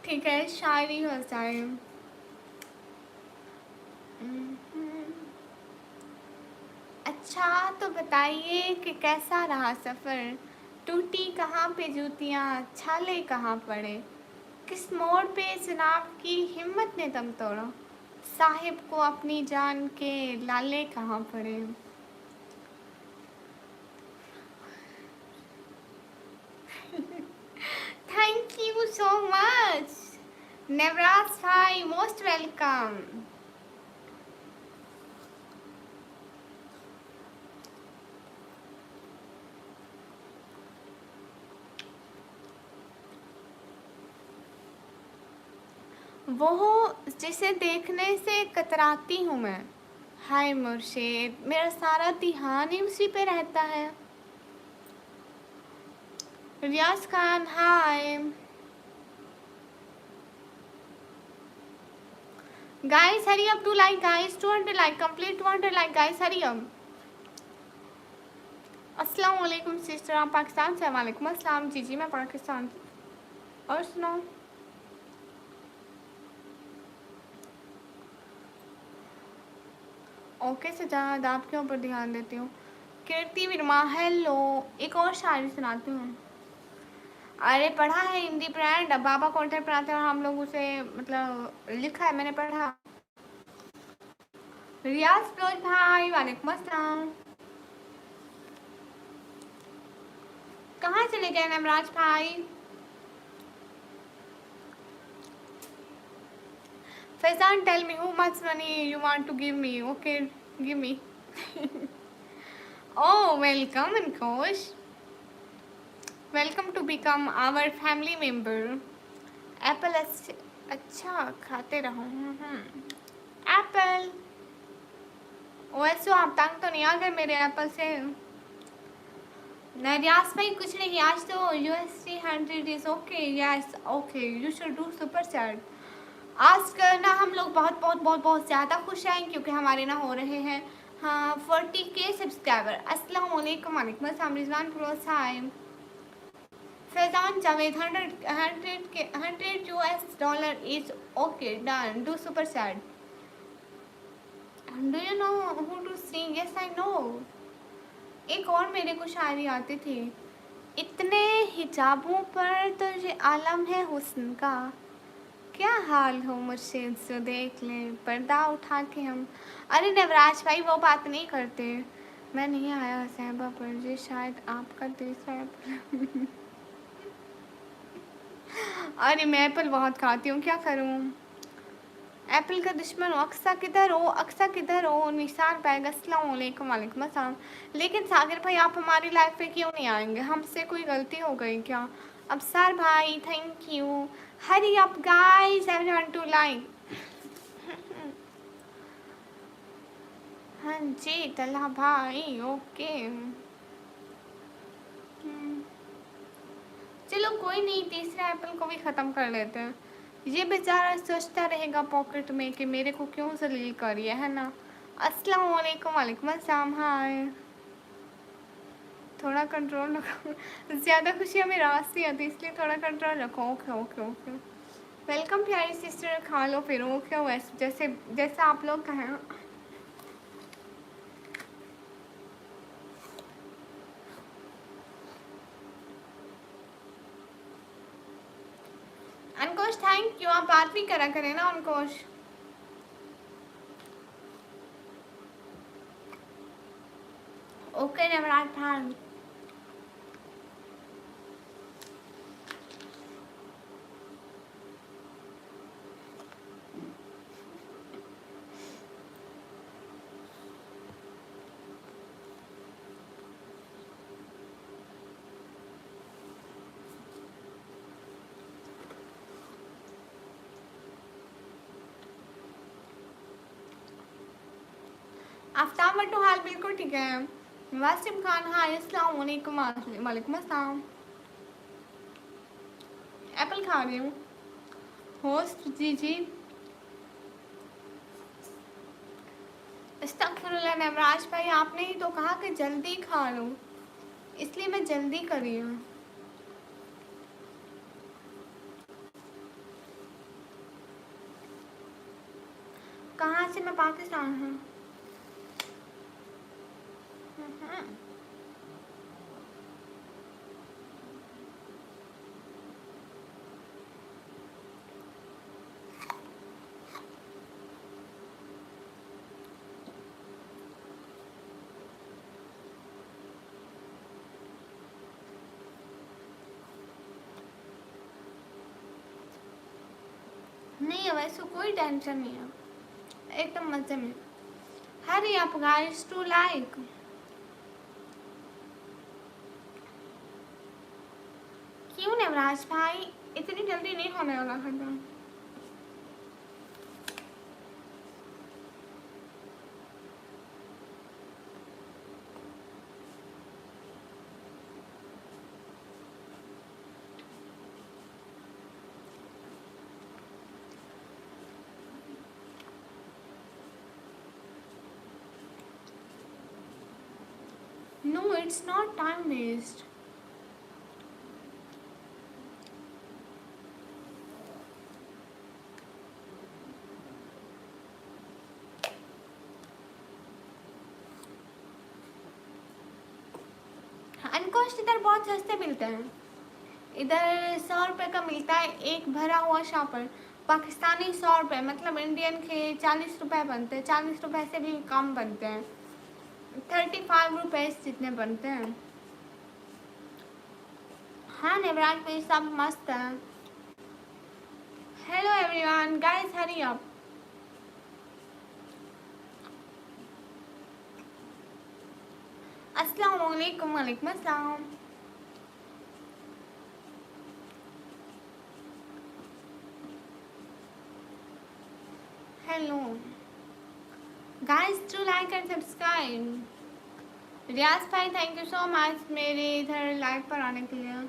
ठीक है, शायरी हो जाए। अच्छा, तो बताइए कि कैसा रहा सफ़र? टूटी कहाँ पे जूतियाँ, छाले कहाँ पड़े? किस मोड़ पे जनाब की हिम्मत ने दम तोड़ा? साहिब को अपनी जान के लाले कहाँ पड़े? थैंक यू सो मच नेवराज भाई, मोस्ट वेलकम। वो जिसे देखने से कतराती हूँ मैं। हाय मुर्शिद, मेरा सारा ध्यान ही उसी पे रहता है। Riyaz Khan hi. Guys hurry up to like guys, 200 like complete, 200 like guys, hurry up. अस्सलाम वालेकुम सिस्टर, आप पाकिस्तान से? वालेकुम अस्सलाम। जी मैं पाकिस्तान से। और सुनाओ। ओके सजाद, आपके ऊपर ध्यान देती हूँ। कीर्ति वर्मा हेलो। एक और शायरी सुनाती हूँ। अरे पढ़ा है हिंदी ब्रांड, बाबा कौन पढ़ाते हैं, हम लोग उसे मतलब लिखा है, मैंने पढ़ा। रियाज फिरोज भाई वालेकुम अस्सलाम। कहाँ चले गए नमराज भाई? Faizan tell me how much money you want to give me? Okay give me. Oh welcome अनकोश, welcome to become our family member. Apple अच्छा खाते रहो। एप्पल वैसे आप तंग तो नहीं आ गए मेरे एप्पल से? रियाज भाई कुछ नहीं, आज तो USD 100 is okay. Yes okay, you should do super chat. आज करना हम लोग बहुत बहुत बहुत बहुत ज़्यादा खुश हैं क्योंकि हमारे ना हो रहे हैं हाँ 40K सब्सक्राइबर। अस्सलाम वालेकुम। वालेकुम अस्सलाम। Rizwan Firoz hi. Faizan Javed 100 US$ is okay done, do super chat. Do you know who to sing? Yes I know. एक और मेरे को शायरी आती थी। इतने हिजाबों पर तुझे आलम है हुस्न का, क्या हाल हो मुर्शिद से देख ले पर्दा उठा के हम। अरे नवराज भाई वो बात नहीं करते। मैं नहीं आया सहबा पर, ये शायद आपका तीसरा एप्पल। अरे मैं एप्पल बहुत खाती हूँ, क्या करूँ? एप्पल का दुश्मन हो। अक्सा किधर हो? अक्सा किधर हो? निसार बैग अस्सलाम वालेकुम। वालेकुम अस्सलाम। लेकिन सागर भाई आप हमारी लाइफ पे क्यों नहीं आएंगे? हमसे कोई गलती हो गई क्या? अबसार भाई thank you. Hurry up guys, everyone to like. हाँ जी तल्हा भाई ओके। चलो कोई नहीं, तीसरा एप्पल को भी ख़त्म कर लेते हैं। ये बेचारा सोचता रहेगा पॉकेट में कि मेरे को क्यों जलील करिए, है ना? अस्सलाम वालेकुम। वालेकुम अस्सलाम हाय। थोड़ा कंट्रोल रखो। ज़्यादा खुशियाँ मेरे रास से आती इसलिए थोड़ा कंट्रोल रखो। Okay okay okay. वेलकम प्यारी सिस्टर, खा लो फिर। ओके वैसे जैसे जैसा आप लोग कहें। अनकोश थैंक यू, आप बात भी करा करें ना अनकोश। ओके नवराज भाई। आफ्ताब बट्टू हाल बिल्कुल ठीक है। वासिम खान हाय अस्सलाम वालेकुम। वालेकुम अस्सलाम। एप्पल खा रही हूँ। होस्ट जी जी, अस्तगफुरुल्लाह नवराज भाई, आपने ही तो कहा कि जल्दी खा लो, इसलिए मैं जल्दी कर रही हूँ। कहाँ से? मैं पाकिस्तान हूँ। नहीं है वैसे, कोई टेंशन नहीं है, एकदम मजे में। Hurry up guys to like. क्यों नवराज भाई, इतनी जल्दी नहीं होने वाला खत्म। No, it's not time waste. अनकोस्ट इधर बहुत सस्ते मिलते हैं। इधर 100 रुपये का मिलता है एक भरा हुआ शापर। पाकिस्तानी 100 रुपये, मतलब इंडियन के 40 रुपये बनते हैं। 40 रुपये से भी कम बनते हैं, 35 रुपये जितने बनते हैं। हाँ नेवराज पे सब मस्त है। Hello everyone guys, hurry up. अस्सलाम वालेकुम। वालेकुम अस्सलाम। Hello guys, to like and subscribe. Riyaz भाई थैंक यू सो मच मेरे इधर लाइव पर आने के लिए।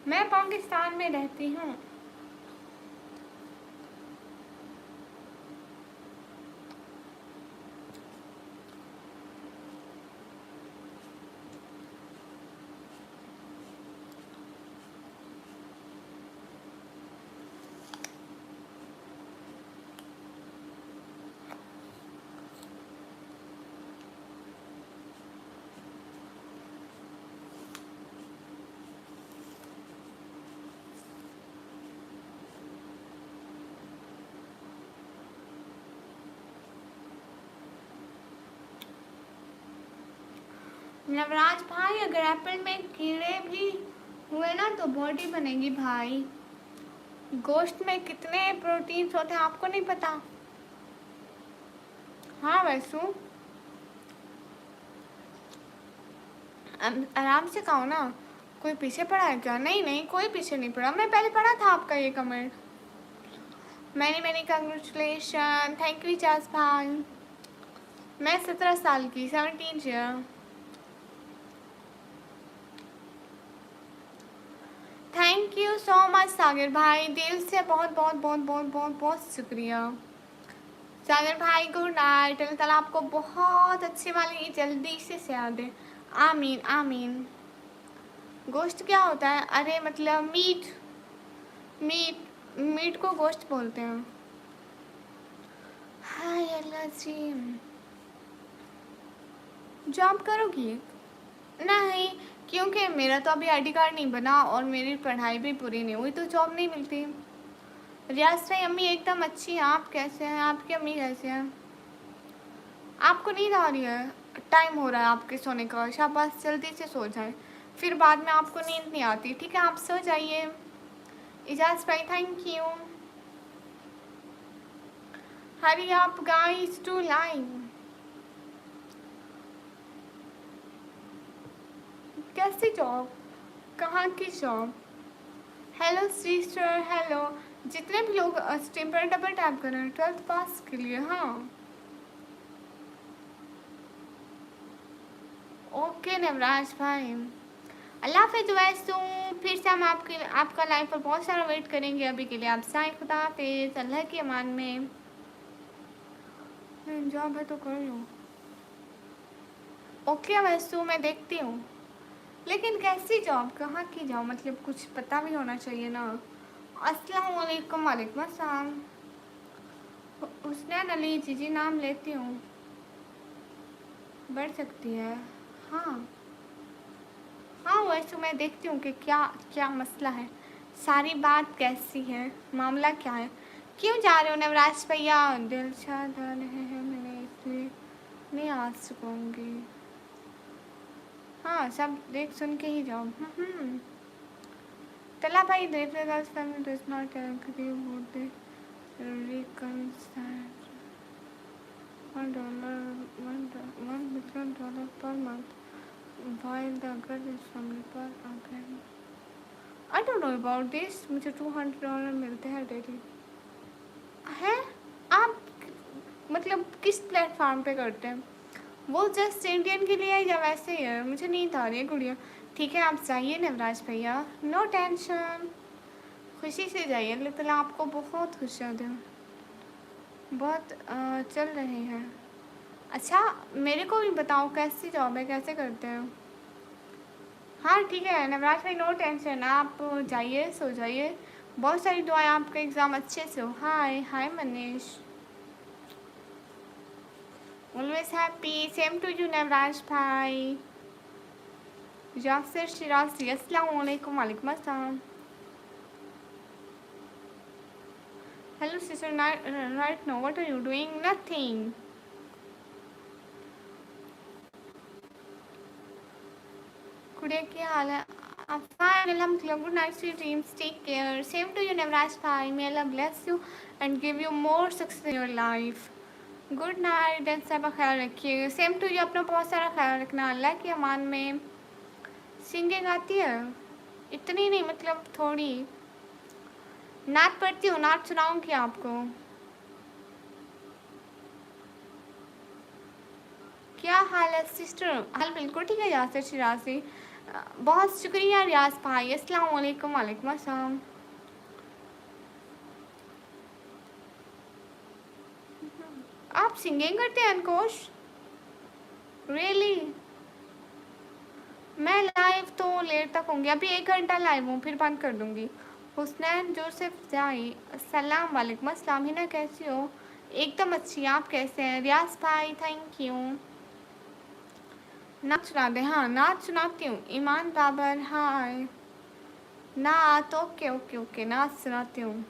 मैं पाकिस्तान में रहती हूँ। नवराज भाई, अगर एप्पल में कीड़े भी हुए ना तो बॉडी बनेगी भाई। गोश्त में कितने प्रोटीन्स होते हैं आपको नहीं पता? हाँ वैसू, आराम से खाओ ना। कोई पीछे पड़ा है क्या? नहीं नहीं, कोई पीछे नहीं पड़ा। मैं पहले पढ़ा था आपका ये comment. Many many congratulation. Thank you चास भाई। मैं 17 साल की, 17 year. Thank you so much Sagar भाई, दिल से बहुत बहुत बहुत बहुत बहुत बहुत शुक्रिया। सागर भाई गुड नाइट। अल्लाह ताला आपको बहुत अच्छे वाली जल्दी से सेहत दे। आमीन आमीन। गोश्त क्या होता है? अरे मतलब मीट, मीट मीट को गोश्त बोलते हैं। हाय अल्लाह जी। जॉब करोगी? नहीं, क्योंकि मेरा तो अभी आईडी कार्ड नहीं बना और मेरी पढ़ाई भी पूरी नहीं हुई, तो जॉब नहीं मिलती। रियाज भाई अम्मी एकदम अच्छी हैं। आप कैसे हैं? आपकी अम्मी कैसे हैं? आपको नींद आ रही है? टाइम हो रहा है आपके सोने का, शाबाश जल्दी से सो जाए, फिर बाद में आपको नींद नहीं आती। ठीक है, आप सो जाइए। इजाज़ भाई थैंक यू। हरी आप गाइस टू लाइव। कैसी जॉब? कहाँ की जॉब? Hello sister, hello. जितने भी लोग स्ट्रीम पर डबल टैप कर रहे हैं 12th पास के लिए। हाँ ओके नवराज भाई, अल्लाह हाफिज़। वैसे फिर से हम आपका लाइव पर बहुत सारा वेट करेंगे। अभी के लिए आप साए खुदा हाफिज़, अल्लाह के अमान में। जॉब है तो कर लो। ओके वैसे मैं देखती हूँ, लेकिन कैसी जॉब, कहाँ की जॉब, मतलब कुछ पता भी होना चाहिए ना। अस्सलाम वालेकुम। वालेकुम अस्सलाम। हुस्नैन अली जी जी नाम लेती हूँ, बढ़ सकती है। हाँ हाँ, वैसे मैं देखती हूँ कि क्या क्या मसला है, सारी बात कैसी है, मामला क्या है। क्यों जा रहे हो नवराज भैया? दिल शाद है मैंने, इसलिए नहीं आ सकूँगी। हाँ, सब देख सुन के ही जाओ। तला भाई देव girls family does not agree would they reconcile $1 per month while the girl is family पर again। I don't know about this। मुझे $200 मिलते हैं डेली। है? आप मतलब किस प्लेटफॉर्म पे करते हैं? वो जस्ट इंडियन के लिए है या वैसे ही है? मुझे नींद आ रही है गुड़िया। ठीक है, आप जाइए नवराज भैया, नो टेंशन, खुशी से जाइए। अल्लाह ताला आपको बहुत खुशियाँ दें। बहुत चल रहे हैं। अच्छा, मेरे को भी बताओ कैसी जॉब है, कैसे करते हैं? हाँ ठीक है नवराज भाई, नो टेंशन, आप जाइए, सो जाइए। बहुत सारी दुआएं आपका एग्ज़ाम अच्छे से हो। Hi hi Manish, always happy. Same to you Navraj भाई। यासिर शिराजी, अस्सलाम वालेकुम। वालेकुम अस्सलाम। Hello sister, right now what are you doing? Nothing. गुड़िया क्या हाल है? Fine, alhamdulillah. Good night, sweet dreams. Take care. Same to you, Navraj bhai. May Allah bless you and give you more success in your life. Good night and सब ख्याल रखिए। Same to you, अपना बहुत सारा ख्याल रखना। अल्लाह की अमान में। सिंगिंग आती है? इतनी नहीं, मतलब थोड़ी। नात पढ़ती हूँ, नात सुनाऊँगी आपको। क्या हाल है सिस्टर? हाल बिल्कुल ठीक है यासिर शिराजी। बहुत शुक्रिया रियाज भाई। अस्सलाम वालेकुम। वालेकुम अस्सलाम। आप सिंगिंग करते हैं अंकुश? रियली? मैं लाइव तो लेट तक होंगी, अभी 1 घंटा लाइव हूँ, फिर बंद कर दूँगी। हुस्नैन जोसेफ जाई, अस्सलाम वालेकुम अस्सलाम। हिना कैसी हो? एकदम अच्छी, आप कैसे हैं? रियाज भाई थैंक यू। नाच सुना दे? हाँ नाच सुनाती हूँ। ईमान बाबर हाय। नाच ओके ओके ओके, नाच सुनाती हूँ।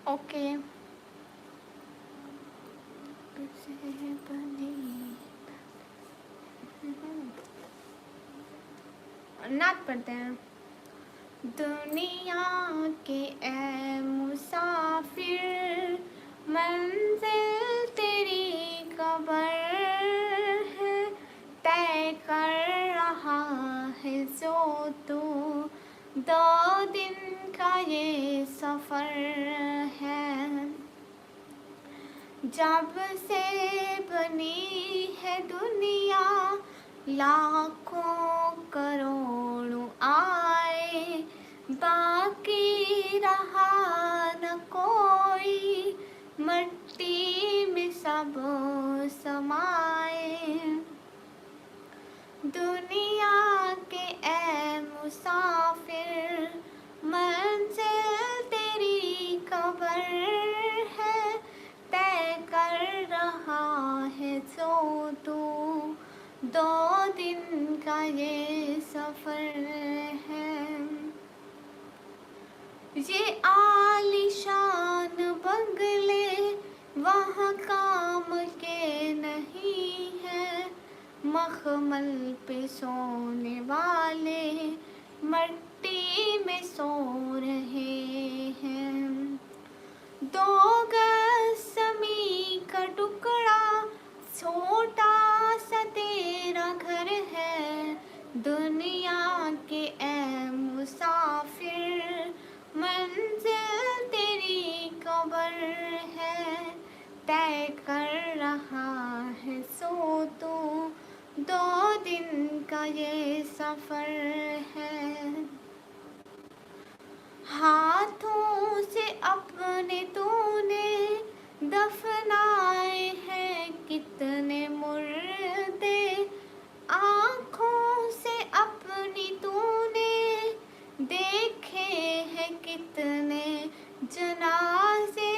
ओके। नाच पढ़ते हैं। दुनिया के ए मुसाफिर, मंजिल तेरी कबर है, तय कर रहा है जो तू, 2 दिन का ये सफ़र है। जब से बनी है दुनिया, लाखों करोड़ों आए, बाकी रहा न कोई, मिट्टी में सब समाए। दुनिया के ए मुसाफिर, मंजिल तेरी कबर है, तय कर रहा है जो तू, 2 दिन का ये सफ़र है। ये आलीशान बंगले वहाँ काम के नहीं है, मखमल पे सोने वाले मट्टी में सो रहे हैं। 2 गज ज़मीं का टुकड़ा, छोटा सा तेरा घर है, दुनिया के ए मुसाफिर, मंजिल तेरी कबर है, तय कर रहा है सो तू, सफ़र है। हाथों से अपने तूने दफनाए हैं कितने मुर्दे, आँखों से अपनी तूने देखे हैं कितने जनाजे,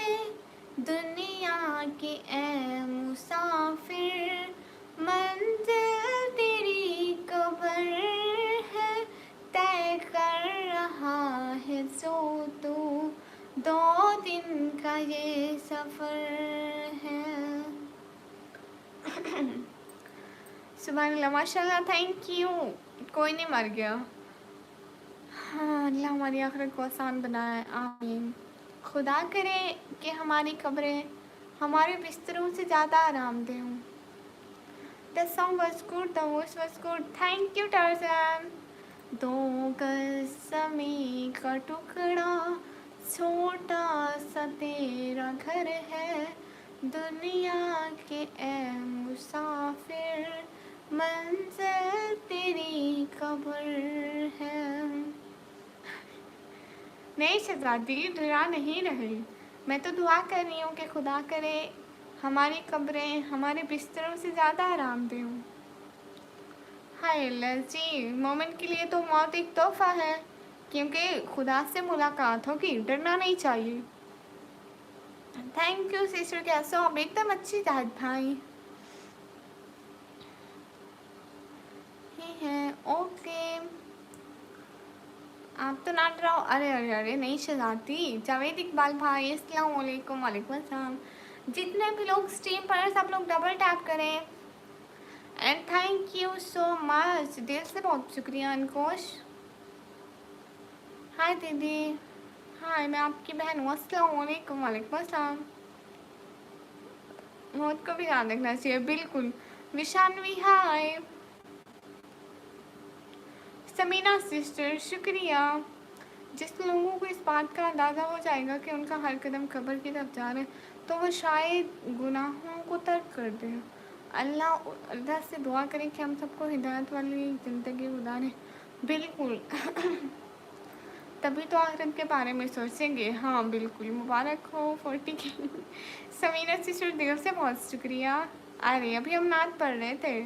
दुनिया की ए मुसाफिर मंजिल तेरी कब्र है, तय कर रहा है जो तू, 2 दिन का ये सफ़र है। सुभान अल्लाह, माशाल्लाह, थैंक यू। कोई नहीं मर गया। हाँ, अल्लाह हमारी आखिरत को आसान बनाए, आमीन। खुदा करे कि हमारी कब्रें हमारे बिस्तरों से ज़्यादा आरामदेह हों। The song was good, the voice was good. Thank you, Tarzan. 2 गज ज़मीं का टुकड़ा, छोटा सा तेरा घर है, दुनिया के ए मुसाफिर मंजिल तेरी कब्र है। नहीं शहज़ादी, डरा नहीं रही, मैं तो दुआ कर रही हूँ कि खुदा करे हमारी कब्रें हमारे बिस्तरों से ज़्यादा आरामदेह हों। हाय अल्लाह जी, मोमिन के लिए तो मौत एक तोहफ़ा है, क्योंकि खुदा से मुलाकात होगी, डरना नहीं चाहिए। थैंक यू सिस्टर, कैसे हो आप? एकदम अच्छी जात भाई ही है। ओके, आप तो ना डराओ। अरे अरे अरे नहीं शहज़ादी, जावेद इकबाल भाई अस्सलाम वालेकुम। वालेकुम अस्सलाम। जितने भी लोग स्ट्रीम पर हैं सब लोग डबल टैप करें। And thank you so much, दिल से बहुत शुक्रिया अंकुश। हाय दीदी, हाय, मैं आपकी बहन हूँ। अस्सलाम वालेकुम। वालेकुम अस्सलाम। मौत को भी याद रखना चाहिए, बिल्कुल। विशानवी हाय। समीना सिस्टर शुक्रिया। जिस लोगों को इस बात का अंदाज़ा हो जाएगा कि उनका हर कदम कब्र की तरफ जा रहे हैं तो वो शायद गुनाहों को तर्क कर दें। अल्लाह से दुआ करें कि हम सबको हिदायत वाली ज़िंदगी गुजारें। बिल्कुल। तभी तो आखिरत के बारे में सोचेंगे। हाँ बिल्कुल, मुबारक हो 40 की। समीना सिस्टर दिल से बहुत शुक्रिया। अरे अभी हम नात पढ़ रहे थे।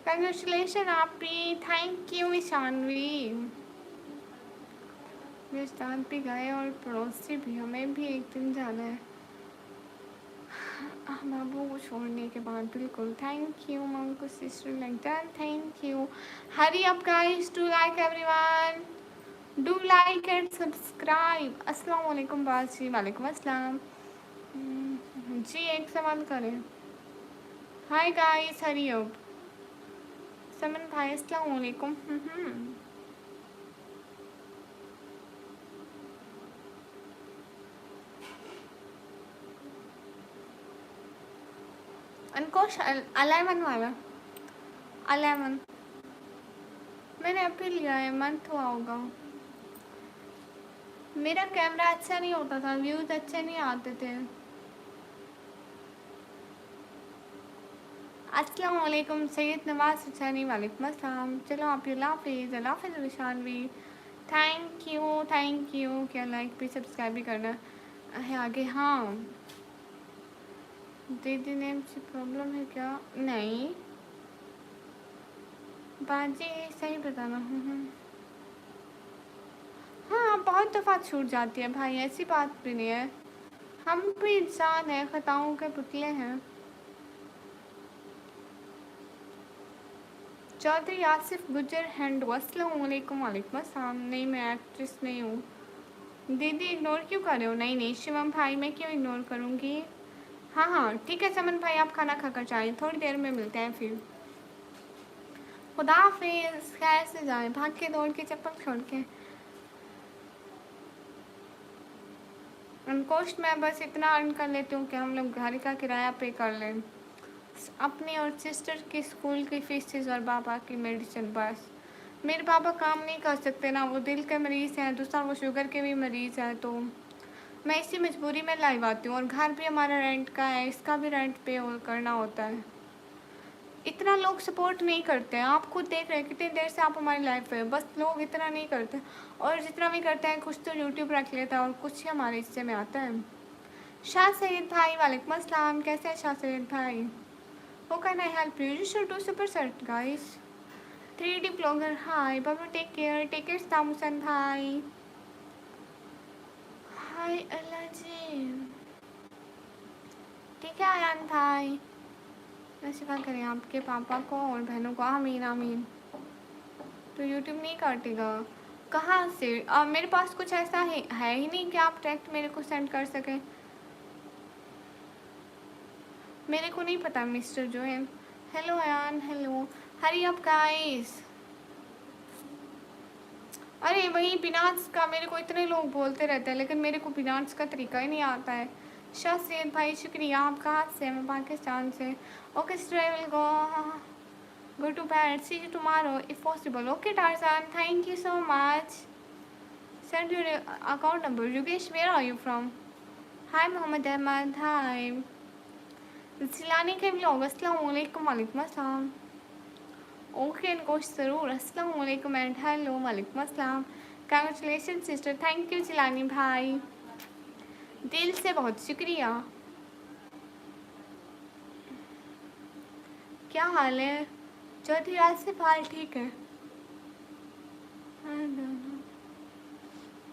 कंग्रेचुलेशन आप भी, थैंक यू ईशानवी। रिश्तेदार भी गए और पड़ोसी भी, हमें भी एक दिन जाना है बाबू को छोड़ने के बाद। बिल्कुल, thank you Manku sister like that, thank you. Hurry up guys, do like everyone, do like and subscribe. अस्सलाम वालेकुम बाजी। वालेकुम अस्सलाम जी, एक सवाल करें। हाय गाइस, हरी अप। समन भाई अस्सलाम वालेकुम। अंकुश 11 वाला 11 मैंने अभी लिया है, मंथ हुआ होगा। मेरा कैमरा अच्छा नहीं होता था, व्यूज़ अच्छे नहीं आते थे। अस्सलाम वालेकुम सैयद नवाज हुसैनी। वालेकुम अस्सलाम। चलो आप अल्लाह हाफिज़ विशाल भी, थैंक यू। क्या लाइक भी सब्सक्राइब भी करना है आगे। हाँ दीदी नेम से प्रॉब्लम है क्या? नहीं बाजी, सही बताना। हाँ बहुत दफ़ा छूट जाती है भाई, ऐसी बात भी नहीं है। हम भी इंसान हैं, ख़ताओं के पुतले हैं। चौधरी आसिफ गुजर हैंड। अस्सलाम वालेकुम। वालेकुम अस्सलाम। नहीं मैं एक्ट्रेस नहीं हूँ। दीदी इग्नोर क्यों कर रहे हो? नहीं शिवम भाई, मैं क्यों इग्नोर करूँगी? हाँ ठीक है समन भाई, आप खाना खाकर जाएं, थोड़ी देर में मिलते हैं फिर। खुदा हाफिज़। खैर से जाएं, भाग के दौड़ के चप्पल छोड़ के। अनकोस्ट मैं बस इतना अर्न कर लेती हूँ कि हम लोग घर का किराया पे कर लें, अपनी और सिस्टर की स्कूल की फीसेस और बाबा की मेडिसिन। बस मेरे पापा काम नहीं कर सकते ना, वो दिल के मरीज़ हैं, दूसरा वो शुगर के भी मरीज़ हैं, तो मैं इसी मजबूरी में लाइव आती हूँ। और घर भी हमारा रेंट का है, इसका भी रेंट पे करना होता है। इतना लोग सपोर्ट नहीं करते हैं। आप खुद देख रहे हैं कितनी देर से आप हमारी लाइफ पे, बस लोग इतना नहीं करते। और जितना भी करते हैं कुछ तो यूट्यूब रख लेता है और कुछ ही हमारे हिस्से में आता है। शाह सैयद भाई वालेकुम अस्सलाम, कैसे हैं शाह सैयद भाई? How can I help you? You should do super set, guys. 3D blogger, hi. Baba, take care, Samusan भाई. हाय अल्लाह जी, ठीक है आयान भाई। शिफा करें आपके पापा को और बहनों को, आमीन आमीन। तो यूट्यूब नहीं काटेगा? कहाँ से? मेरे पास कुछ ऐसा है ही नहीं कि आप डायरेक्ट मेरे को सेंड कर सकें। मेरे को नहीं पता mister Joan. Hello Ayaan, hello, hurry up guys. अरे वही बिनास का, मेरे को इतने लोग बोलते रहते हैं लेकिन मेरे को बिनास का तरीका ही नहीं आता है। शाह सैयद भाई शुक्रिया। आप कहाँ से? मैं पाकिस्तान से। Okay travel go to bed, see you tomorrow if possible. Okay Tarzan, thank you so much. Send your account number. Yogesh, where are you from? Hi Mohammed Ahmad, hi. Jilani के ब्लॉग, अस्सलाम वालेकुम, वालेकुम अस्सलाम। ओके इनको ज़रूर, अस्सलाम वालेकुम and hello, वालेकुम अस्सलाम। Congratulation sister, thank you Jilani भाई, दिल से बहुत शुक्रिया। क्या हाल है चौधरी आसिफ? हाल ठीक है,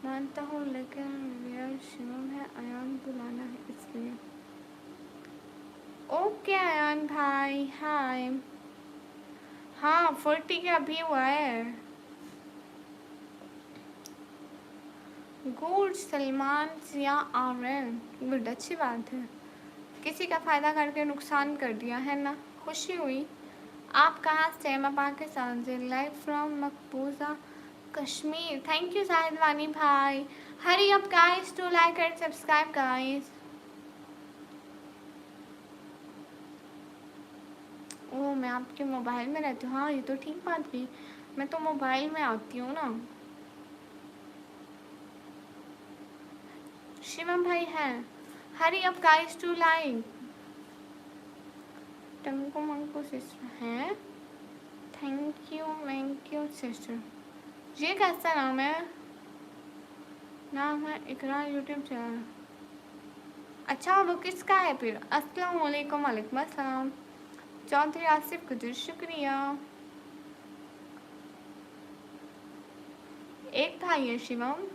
मानता हूँ लेकिन मेरा शिवम है, अयान बुलाना है इसलिए। ओके अयान भाई, हाय। हाँ 40 के अभी हुआ है। गुड, सलमान जिया आर्यन, गुड, अच्छी बात है। किसी का फ़ायदा करके नुकसान कर दिया है ना, खुशी हुई। आप कहाँ से? मैं पाकिस्तान से, लाइव फ्रॉम मकबूजा कश्मीर। थैंक यू जाहिद वानी भाई। Hurry up guys to like and subscribe guys. Oh मैं आपके मोबाइल में रहती हूँ, हाँ ये तो ठीक बात की, मैं तो मोबाइल में आती हूँ ना। शिवम भाई हैं। Hurry up guys to like. टंको मंको सिस्टर हैं, थैंक यू सिस्टर। ये कैसा नाम है? नाम है इकरा यूट्यूब चैनल। अच्छा वो किसका है फिर? अस्सलाम वालेकुम, वालेकुम अस्सलाम। चौधरी आसिफ कुछ शुक्रिया। एक भाई है शिवम।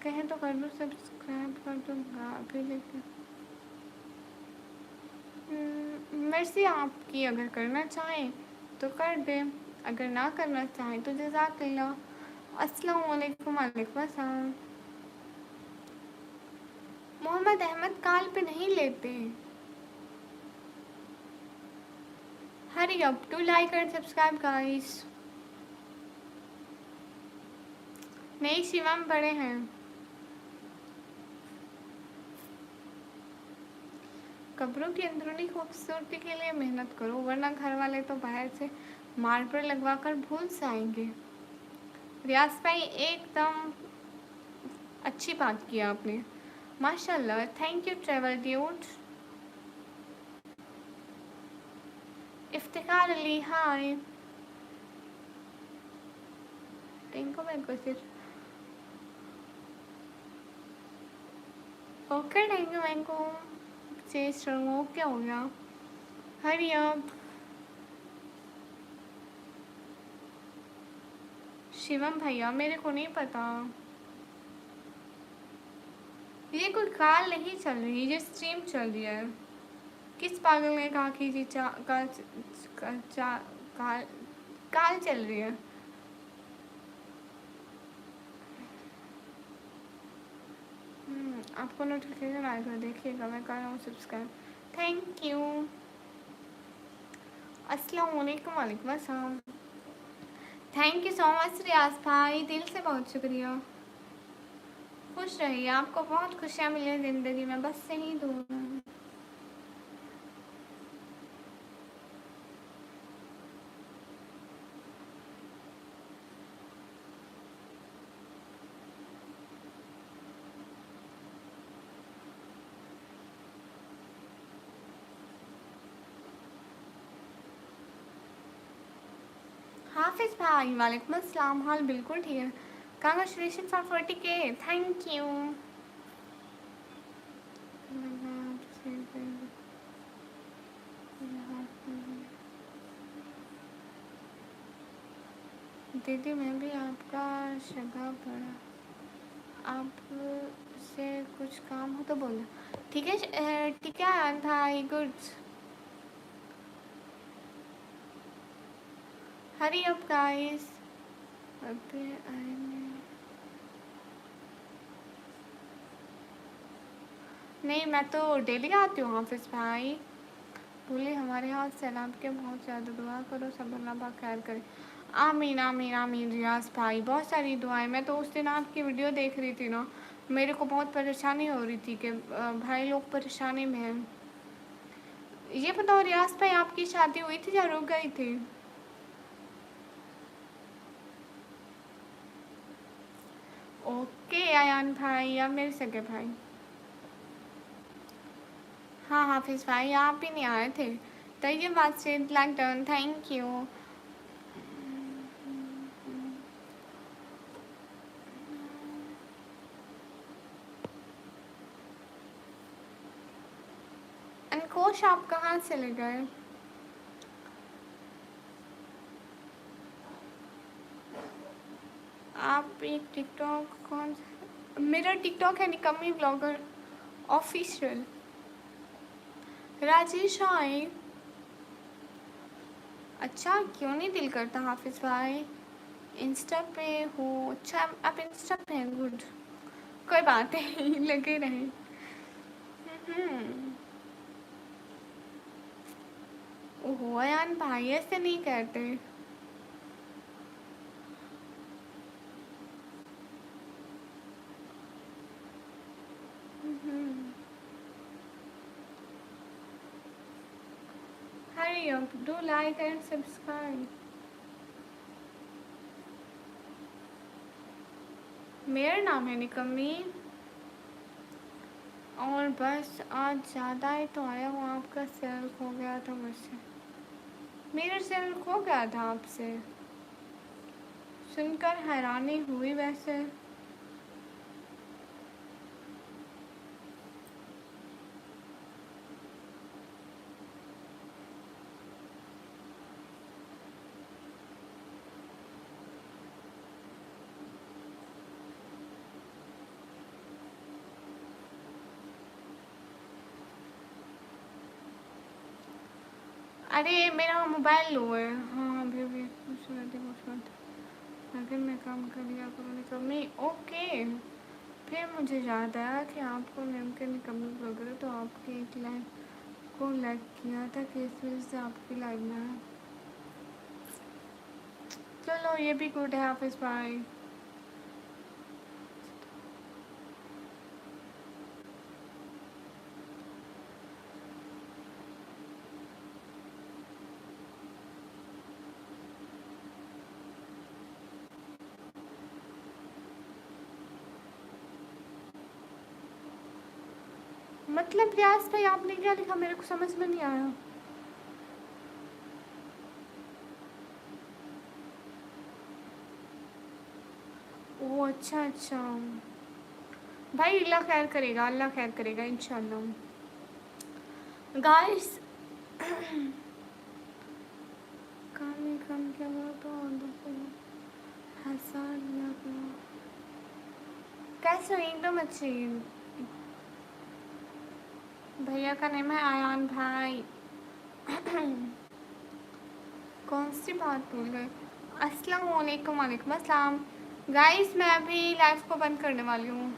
कहें तो कर दो, सब्सक्राइब कर दूँगा अभी लेकिन मर्जी आपकी, अगर करना चाहें तो कर दें, अगर ना करना चाहें तो जज़ाकल्लाह। अस्सलाम वालेकुम, वालेकुम अस्सलाम। मोहम्मद अहमद काल पे नहीं लेते। Hurry up to like and subscribe guys. नहीं शिवम बड़े हैं। कब्रों की अंदरूनी खूबसूरती के लिए मेहनत करो, वरना घर वाले तो बाहर से मार्बल लगवाकर भूल जाएंगे। रियाज भाई एकदम अच्छी बात की आपने, माशाल्लाह। Thank you travel dude. Iftikhar Ali hi. टिंको मैं कोशिश ओके टिंको मैं को चेस रंगो क्या हो गया? Hurry up. शिवम भैया मेरे को नहीं पता, ये कोई काल नहीं चल रही, ये स्ट्रीम चल रही है। किस पागल ने कहा कि जी काल काल चल रही है? आपको नोटिफिकेशन आएगा, देखिएगा, मैं कर रहा हूँ सब्सक्राइब। Thank you. अस्सलाम वालेकुम, वालेकुम अस्सलाम। थैंक यू सो मच रियाज भाई, दिल से बहुत शुक्रिया। खुश रहिए, आपको बहुत खुशियाँ मिले ज़िंदगी में, बस यही दुआ है। हाफिज़ भाई वालेकुम अस्सलाम। हाल बिल्कुल ठीक है। Congratulation for 40K। Thank you. दीदी मैं भी आपका शगा पड़ा, आपसे कुछ काम हो तो बोलना। ठीक है ठीक है आयन भाई। गुड। हरी अप गाइस। अबे नहीं, मैं तो डेली आती हूँ हाफिज़ भाई। बोले हमारे यहाँ सैलाब के बहुत ज़्यादा दुआ करो, सब अल्लाह पाक खैर करे। आमीन आमीन आमीन। रियाज भाई बहुत सारी दुआएं। मैं तो उस दिन आपकी वीडियो देख रही थी ना, मेरे को बहुत परेशानी हो रही थी कि भाई लोग परेशानी में हैं। ये बताओ रियाज भाई, आपकी शादी हुई थी या रुक गई थी? ओके आयान भाई, आप मेरे सगे भाई। हाँ हाफिज़ भाई, आप भी नहीं आए थे। तैयब बातचीत लाइक डन। Thank you. अनकोश आप कहाँ से ले गए? आप एक टिकटॉक कौन सा? मेरा टिकटॉक है निकम्मी ब्लॉगर ऑफिशियल। राजेश आए। अच्छा क्यों नहीं दिल करता हाफिज़ भाई? इंस्टा पे हो? अच्छा आप इंस्टा पे हैं। गुड। कोई बात नहीं लगे रहे। ओहो अयान भाई ऐसे नहीं कहते। हरी up, do like and subscribe. मेरा नाम है निकम्मी। और बस आज ज़्यादा ही तो आया हूँ, आपका सेल खो गया था मुझसे। मेरा सेल खो गया था आपसे, सुनकर हैरानी हुई वैसे। अरे मेरा मोबाइल लो है। हाँ अभी भी कुछ मत, अगर मैं काम कर लिया करूँ निकम्मी। ओके। फिर मुझे याद आया कि आपको नेम के निकम्मी ब्लॉगर, तो आपके एक लाइव को लाइक किया था कि इस वजह से आपकी लाइव में है। चलो ये भी गुड है हाफिज़ भाई। मतलब रियाज भाई आपने क्या लिखा, मेरे को समझ में नहीं आया। ओ अच्छा अच्छा। भाई अल्लाह खैर करेगा, अल्लाह खैर करेगा इंशाल्लाह। गाइस काम ही काम क्या हुआ तो हंसा लिया करो। कैसे हो? एकदम अच्छी। भैया का नेम है आयान भाई। कौन सी बात भूल गए? अस्सलाम वालेकुम। वालेकुम अस्सलाम। गाइस मैं अभी लाइव को बंद करने वाली हूँ।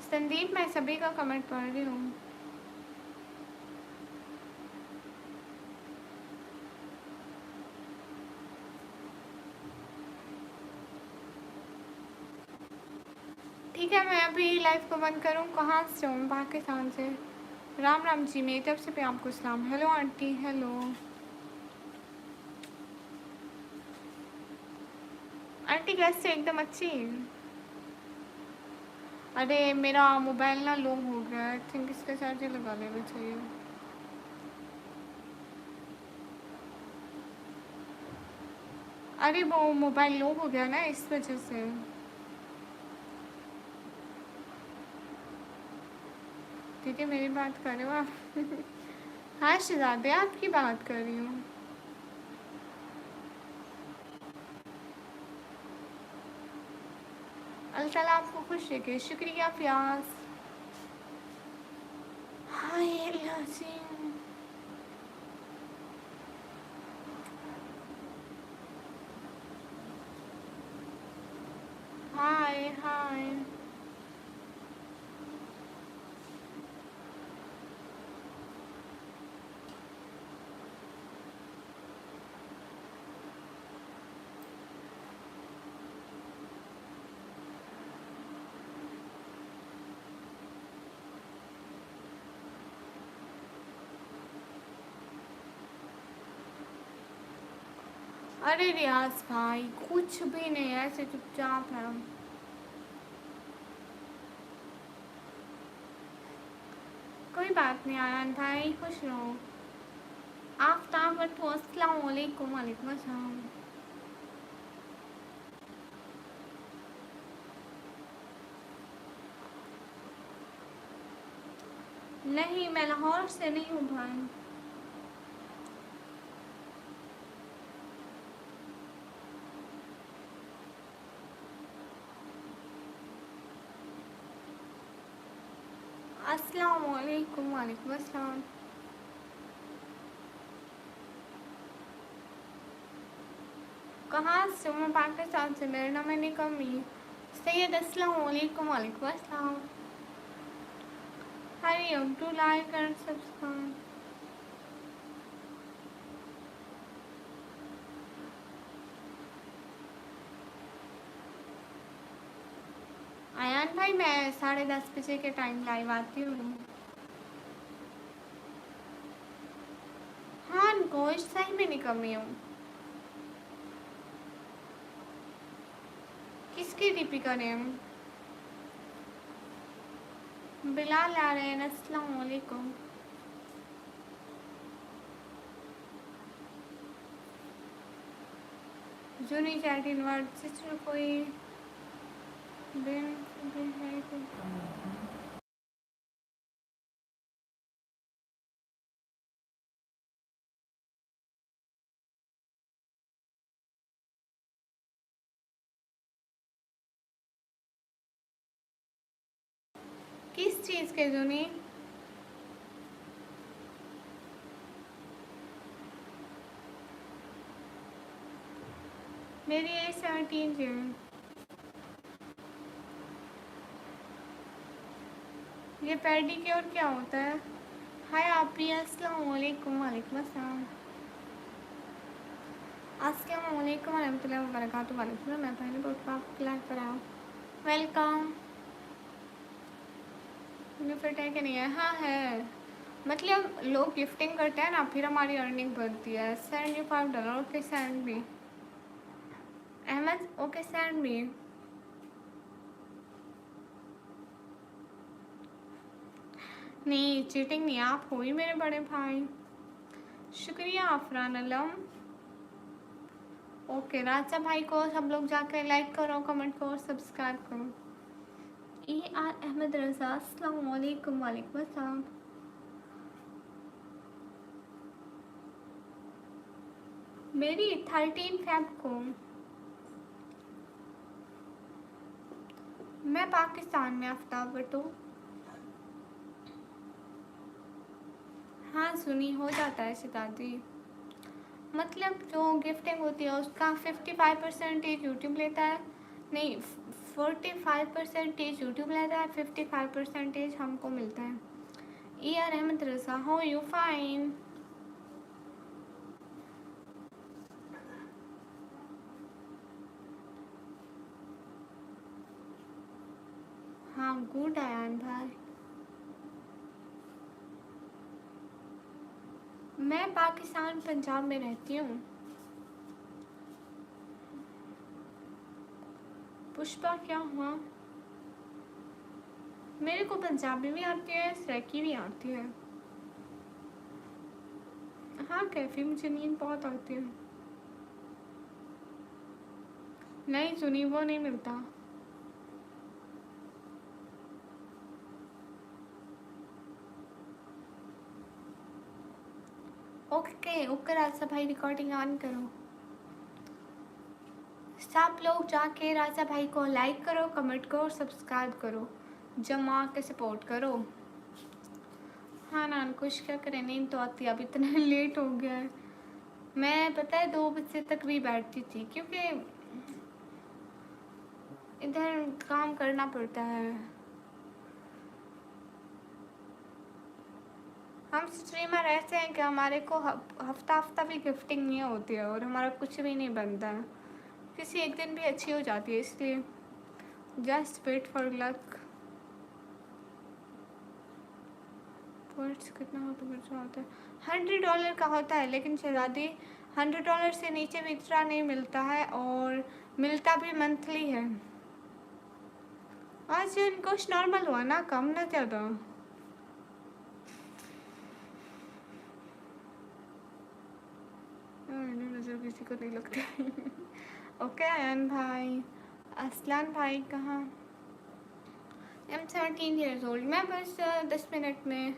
संदीप मैं सभी का कमेंट पढ़ रही हूँ। ठीक है मैं अभी लाइव को बंद करूँ। कहाँ से हूँ? पाकिस्तान से। राम राम जी, मेरी तरफ से भी आपको सलाम। Hello aunty. हेलो आंटी, कैसे? एकदम अच्छी। अरे मेरा मोबाइल ना लो हो गया है, आई थिंक इसका चार्जर लगा लेना चाहिए। अरे वो मोबाइल लॉक हो गया ना, इस वजह से। ठीक है, मेरी बात कर रहे हो आप? हाँ शहजादे, आपकी बात कर रही हूँ। अल्लाह ताला आपको खुश रखे। शुक्रिया प्यास। हाय अल्लाह जी। हाय हाय। अरे रियाज भाई कुछ भी नहीं, ऐसे चुपचाप है। कोई बात नहीं आयान भाई, खुश रहो। आफ्ताब बटू अस्सलाम वालेकुम। वालेकुम अस्सलाम। नहीं, मैं लाहौर से नहीं हूँ भाई। अस्सलाम वालेकुम। वालेकुम अस्सलाम। कहाँ से? मैं पाकिस्तान से। मेरा नाम है निकमी। सैयद अस्सलाम वालेकुम। वालेकुम अस्सलाम। Hurry up. To like and subscribe. Ayaan भाई मैं 10:30 बजे के टाइम लाइव आती हूँ। हाँ गोश्त सही में निकमी हूँ। किसकी डीपी करें? बिलाल आ रहे हैं। अस्सलाम वालेकुम। जूनी चैट इनवर्ट सिस्टर कोई दिन है कोई। किस चीज़ के जूनी? मेरी एज 17 है। ये पेडिक्योर क्या होता है? हाय आप भी। अस्सलाम वालेकुम। वालेकुम अस्सलाम। अस्सलाम वालेकुम वरहमतुल्लाहि वबरकातुहू। वालेकुम अस्सलाम। मैं पहले बहुत आपको क्लास पर आऊँ। वेलकम। गिफ्ट है कि नहीं है? हाँ है। मतलब लोग गिफ्टिंग करते हैं ना, फिर हमारी अर्निंग बढ़ती है। $75। ओके सेंड भी। अहमद ओके सेंड भी। नहीं चीटिंग नहीं, आप हो ही मेरे बड़े भाई। शुक्रिया आफरान अलम। ओके राजा भाई को सब लोग जाकर लाइक करो, कमेंट करो, सब्सक्राइब करो। AR अहमद रजा। अस्सलाम वालेकुम। वालेकुम अस्सलाम। मेरी 13 फेब को। मैं पाकिस्तान में। आफ्ताब बटू। हाँ सुनी, हो जाता है सितादी। मतलब जो गिफ्टिंग होती है उसका 55% यूट्यूब लेता है। नहीं, 45% यूट्यूब लेता है, 55% हमको मिलता है। AR अहमद रजा। हो यू फाइन? हाँ गुड आयान भाई। मैं पाकिस्तान पंजाब में रहती हूँ। पुष्पा क्या हुआ? मेरे को पंजाबी भी आती है, सराइकी भी आती है। हाँ कैफी, मुझे नींद बहुत आती है। नहीं सुनी, वो नहीं मिलता। ओके ओके राजा भाई, रिकॉर्डिंग ऑन करो। सब लोग जाके राजा भाई को लाइक करो, कमेंट करो, सब्सक्राइब करो, जमा के सपोर्ट करो। हाँ ना कुछ क्या करें, नींद तो आती है, अब इतना लेट हो गया है। मैं पता है 2 बजे तक भी बैठती थी, क्योंकि इधर काम करना पड़ता है। हम स्ट्रीमर ऐसे हैं कि हमारे को हफ्ता हफ्ता भी गिफ्टिंग नहीं होती है और हमारा कुछ भी नहीं बनता है। किसी एक दिन भी अच्छी हो जाती है, इसलिए जस्ट वेट फॉर लक। कितना होता है? $100 का होता है, लेकिन शहजादी $100 से नीचे विथड्रॉ नहीं मिलता है, और मिलता भी मंथली है। आज कुछ नॉर्मल हुआ ना, कम ना ज़्यादा। नजर किसी को नहीं लगती। ओके अयन भाई, असलान भाई कहाँ? I'm 17 years old। मैं बस 10 मिनट में,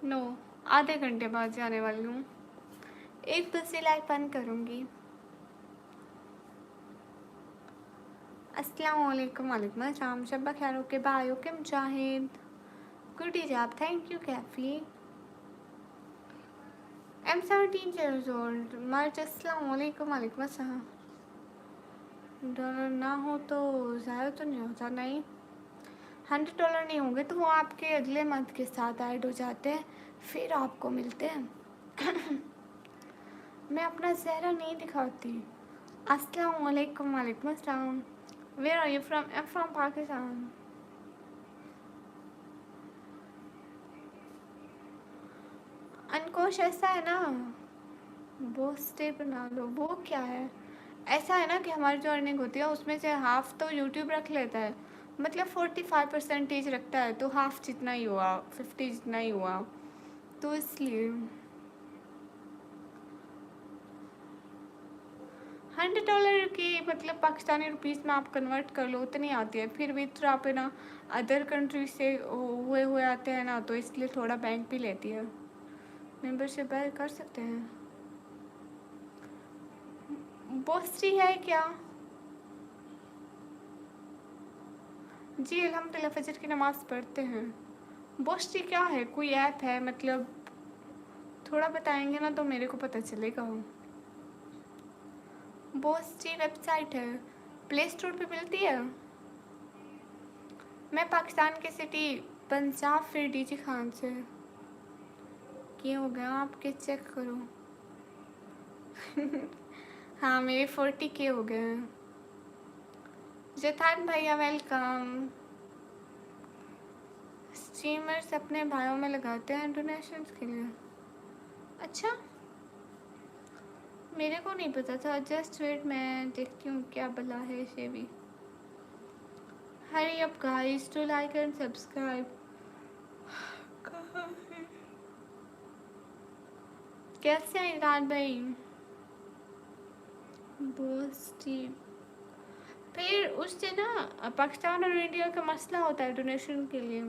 नो आधे घंटे बाद जाने वाली हूँ। 1 बजे लाइव बंद करूँगी। अस्सलाम वालेकुम। वालेकुम अस्सलाम। शब्बा खैर, okay bye. Okay Mujahid, good job, thank you Kaifi. I'm 17 years old। मर्ज अस्सलाम वालेकुम। वालेकुम अस्सलाम। डॉलर ना हो तो ज़्यादा तो नहीं होता, नहीं $100 नहीं होंगे तो वो आपके अगले मंथ के साथ ऐड हो जाते हैं, फिर आपको मिलते हैं। मैं अपना चेहरा नहीं दिखाती। अस्सलाम वालेकुम। वालेकुम अस्सलाम। Where are you from? I am from Pakistan. अनकोश ऐसा है ना, वो स्टे बना लो। वो क्या है, ऐसा है ना कि हमारी जो अर्निंग होती है उसमें से हाफ तो यूट्यूब रख लेता है, मतलब 45% रखता है, तो हाफ जितना ही हुआ, 50 जितना ही हुआ, तो इसलिए $100 की मतलब पाकिस्तानी रुपीस में आप कन्वर्ट कर लो, उतनी आती है। फिर भी तो आप है ना अदर कंट्री से हुए हुए आते हैं ना, तो इसलिए थोड़ा बैंक भी लेती है। मेंबरशिप बाय कर सकते हैं। बोस्टी है क्या? जी अल्हम्दुलिल्लाह, फजर की नमाज़ पढ़ते हैं। बोस्टी क्या है, कोई ऐप है? मतलब थोड़ा बताएंगे ना तो मेरे को पता चलेगा। बोस्टी वेबसाइट है, प्ले स्टोर पे मिलती है। मैं पाकिस्तान के सिटी पंजाब, फिर डीजी खान से। क्या हो गया, आपके चेक करो। हाँ मेरे 40K हो गए हैं। जतान भैया वेलकम। स्ट्रीमर्स अपने भाइयों में लगाते हैं डोनेशंस के लिए। अच्छा, मेरे को नहीं पता था। जस्ट वेट, मैं देखती हूँ क्या भला है इसे भी। Hurry up guys to like and subscribe. कहाँ है? कैसे हैं इमरान भाई? बोस्टी फिर उससे ना पाकिस्तान और इंडिया का मसला होता है डोनेशन के लिए।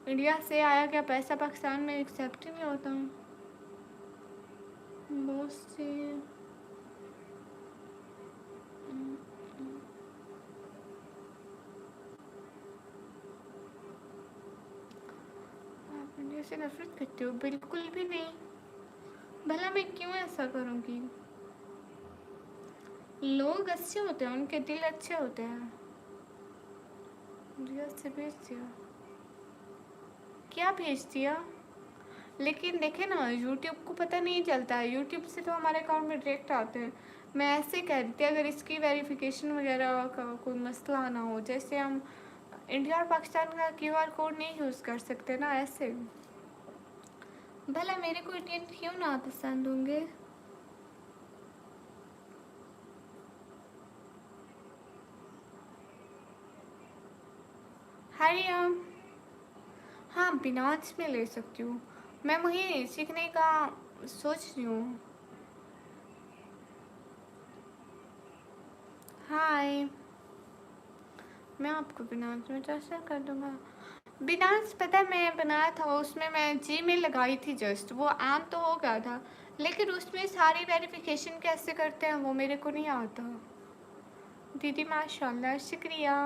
इंडिया से आया क्या पैसा पाकिस्तान में एक्सेप्ट ही नहीं होता। बोस्टी आप इंडिया से नफरत करते हो? बिल्कुल भी नहीं। भला मैं क्यों ऐसा करूँगी? लोग अच्छे होते हैं, उनके दिल अच्छे होते हैं। इंडिया से भेज दिया? क्या भेज दिया? लेकिन देखे ना, यूट्यूब को पता नहीं चलता है। यूट्यूब से तो हमारे अकाउंट में डायरेक्ट आते हैं। मैं ऐसे कह रही थी, अगर इसकी वेरिफिकेशन वगैरह का कोई मसला ना हो, जैसे हम इंडिया और पाकिस्तान का क्यूआर कोड नहीं यूज़ कर सकते ना, ऐसे। भला मेरे को इंडियन क्यों ना पसंद होंगे? हरिओम। हाँ बिनाज में ले सकती हूँ। मैं वहीं सीखने का सोच रही हूँ। हाय, मैं आपको बिनाज में ट्रांसफर कर दूंगा। बिनाज पता है मैं बनाया था, उसमें मैं जीमेल लगाई थी जस्ट, वो ऑन तो हो गया था, लेकिन उसमें सारी वेरिफिकेशन कैसे करते हैं वो मेरे को नहीं आता। दीदी माशाल्लाह, शुक्रिया।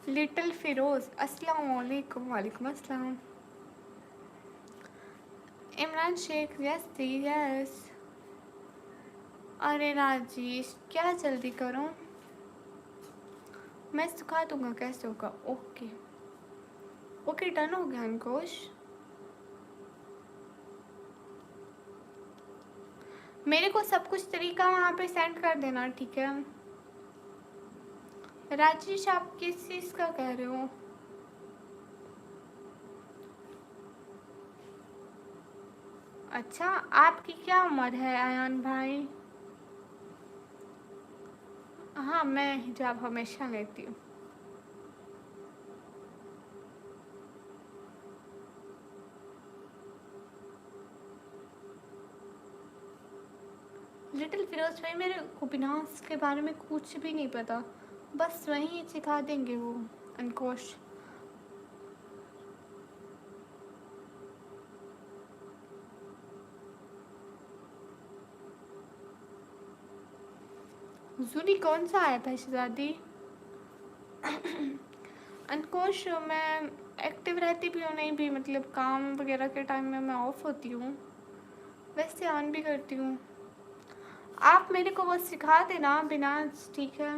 लिटिल फिरोज, अस्सलाम वालेकुम। वालेकुम अस्सलाम। इमरान शेख, यस दी यस। अरे राजेश, क्या जल्दी करूं, मैं सिखा दूंगा कैसे होगा। ओके ओके, डन हो गया अंकुश। मेरे को सब कुछ तरीका वहाँ पे सेंड कर देना, ठीक है। राजेश, आप किस चीज़ का कह रहे हो? अच्छा, आपकी क्या उम्र है आयान भाई? हाँ, मैं हिजाब हमेशा लेती हूँ। लिटिल फिरोज भाई, मेरे को बिनास के बारे में कुछ भी नहीं पता, बस वहीं सिखा देंगे वो अंकुश। जूली कौन सा आया था शहजादी? अंकुश, मैं एक्टिव रहती भी हूँ नहीं भी, मतलब काम वगैरह के टाइम में मैं ऑफ होती हूँ, वैसे ऑन भी करती हूँ। आप मेरे को वो सिखा देना बिना, ठीक है।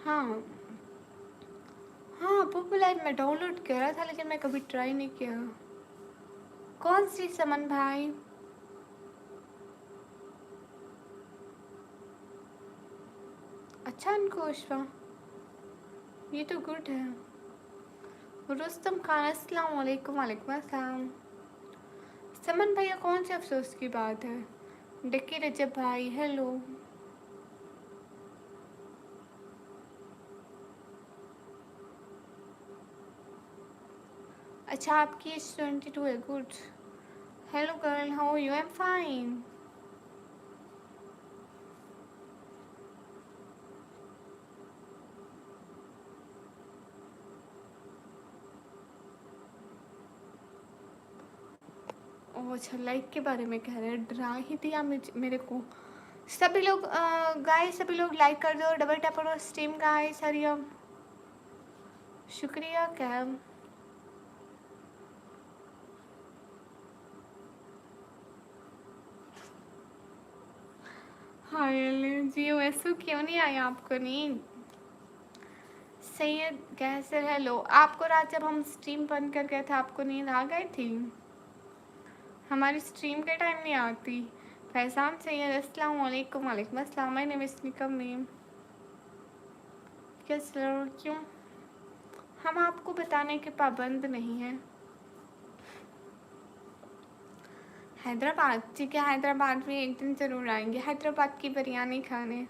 हाँ हाँ, पॉपुलर मैं डाउनलोड करा था लेकिन मैं कभी ट्राई नहीं किया। कौन सी समन भाई? अच्छा अंकुश, वाह, ये तो गुड है। रुस्तम खान, अस्सलाम वालेकुम। वालेकुम अस्सलाम। समन भैया, कौन से अफसोस की बात है? डिक्की रजब भाई, हेलो। अच्छा, आपकी एज 22 है, good. Hello girl, how you? I am fine. Oh अच्छा, लाइक के बारे में कह रहे हैं, डरा ही दिया मेरे को। सभी लोग गाइस, सभी लोग लाइक कर दो, डबल टैप करो स्ट्रीम गाइस, हरियम। शुक्रिया कैम। हाय जी, वैसे क्यों नहीं आई आपको नींद? सैयद कैसे, हेलो। आपको रात जब हम स्ट्रीम बंद कर गए थे आपको नींद आ गई थी? हमारी स्ट्रीम के टाइम नहीं आती। फैजान सैयद, अस्सलाम वालेकुम। वालेकुम अस्सलाम। My name is Nikam meme. क्या सर, क्यों? हम आपको बताने के पाबंद नहीं हैं। हैदराबाद, ठीक है, हैदराबाद में एक दिन ज़रूर आएंगे, हैदराबाद की बिरयानी खाने।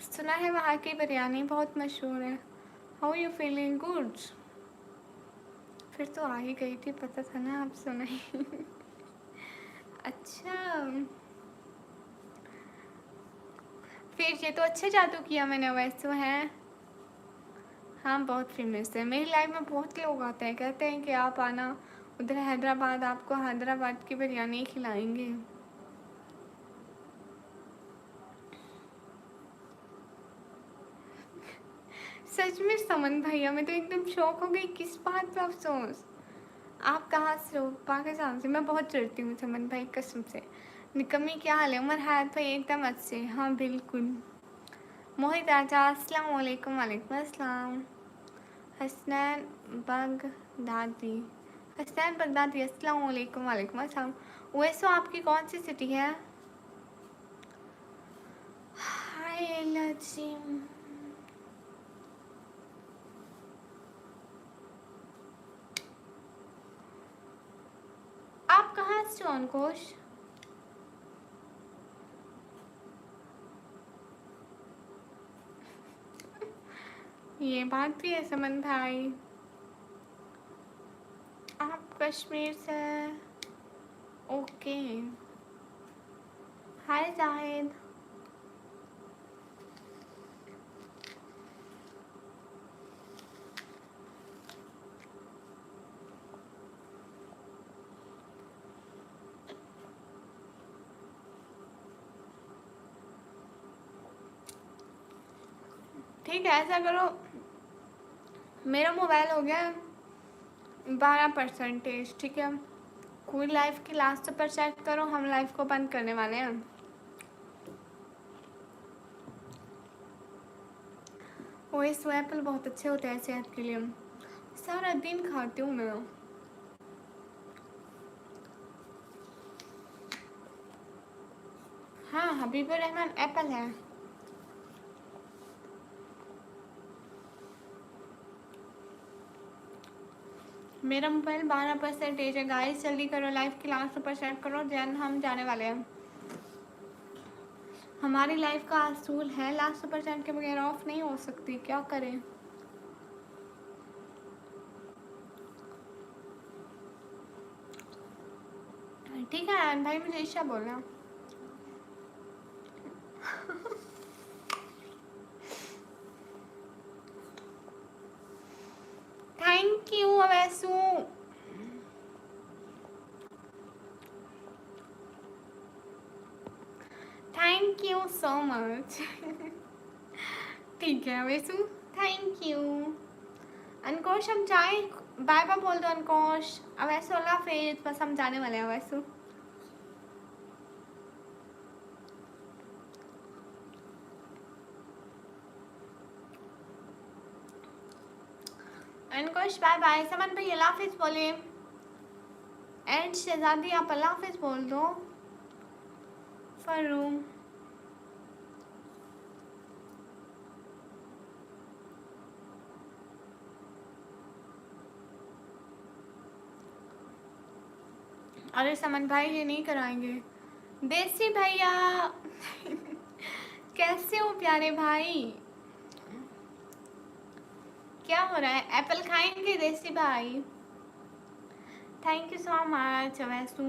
सुना है वहाँ की बिरयानी बहुत मशहूर है। How you feeling? गुड। फिर तो आ ही गई थी, पता था ना आप सुना ही। अच्छा, फिर ये तो अच्छा जादू किया मैंने वैसे है। हाँ, बहुत फेमस है, मेरी लाइफ में बहुत लोग आते हैं, कहते हैं कि आप आना उधर हैदराबाद, आपको हैदराबाद की बिरयानी खिलाएंगे। सच में समन भैया, मैं तो एकदम शौक हो गई, किस बात पे अफसोस? आप कहाँ से हो? पाकिस्तान से। मैं बहुत डरती हूँ समन भाई, कसम से। निकम्मी, क्या हाल है? उमर हायत भाई, एकदम अच्छे, हाँ बिल्कुल। मोहित राजा, अस्सलाम वालेकुम। वालेकुम अस्सलाम। हसनैन बगदादी, हसनैन बगदादी, अस्सलाम वालेकुम। वालेकुम अस्सलाम। वैसे आपकी कौन सी सिटी है? हाय लजीम। आप कहाँ से हो अंकुश? ये बात भी है समन भाई। आप कश्मीर से? ओके। हाय जाहिद। ठीक है, ऐसा करो, मेरा मोबाइल हो गया 12%। ठीक है, कोई लाइफ की लास्ट पर चेक करो, हम लाइफ को बंद करने वाले हैं। ओएस एप्पल बहुत अच्छे होते हैं सेहत के लिए, सारा दिन खाती हूँ मैं। हाँ, हबीबुर रहमान एप्पल है। मेरा मोबाइल 12% है गाइस, जल्दी करो, लाइफ की लास्ट पर चेक करो, देन हम जाने वाले हैं। हमारी लाइफ का असूल है लास्ट % के बगैर ऑफ नहीं हो सकती, क्या करें। ठीक है भाई, मुझे ईशा बोलना। थैंक यू अवैसू। Thank you so much. ठीक है अवैसू, थैंक यू। अनकोश हम जाए, बाय बाय बोल दो अनकोश। अवैसू अल्लाह हाफिज़, बस हम जाने वाले हैं अवैसू। अनकोश बाय बाय। समन भाई अल्लाह हाफिज़ बोले, एंड शहजादी आप अल्लाह हाफिज़ बोल दो। फरू अरे समन भाई ये नहीं कराएंगे। देसी भैया कैसे हो प्यारे भाई, क्या हो रहा है? एप्पल खाएंगे देसी भाई? थैंक यू सो मच वैसू।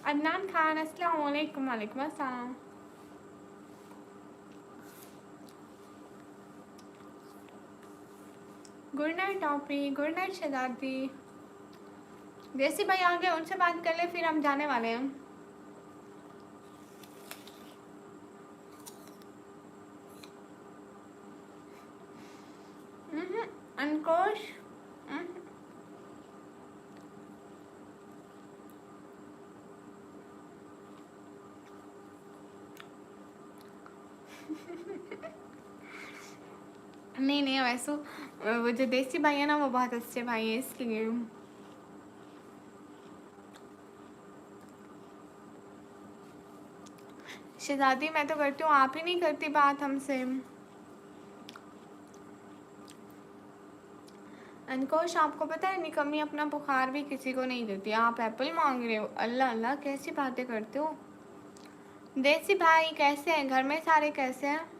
अदनान खान अस्सलाम वालेकुम। वालेकुम अस्सलाम। गुड नाइट टॉपी, गुड नाइट शहजादी। देसी भाई आ गए, उनसे बात कर ले, फिर हम जाने वाले हैं। अंकुश नहीं नहीं वैसे वो जो देसी भाई है ना वो बहुत अच्छे भाई है, इसलिए। शहजादी मैं तो करती हूँ, आप ही नहीं करती बात हमसे। अनकोश आपको पता है निकम्मी अपना बुखार भी किसी को नहीं देती, आप एप्पल मांग रहे हो? अल्लाह अल्लाह कैसी बातें करते हो। देसी भाई कैसे हैं, घर में सारे कैसे हैं?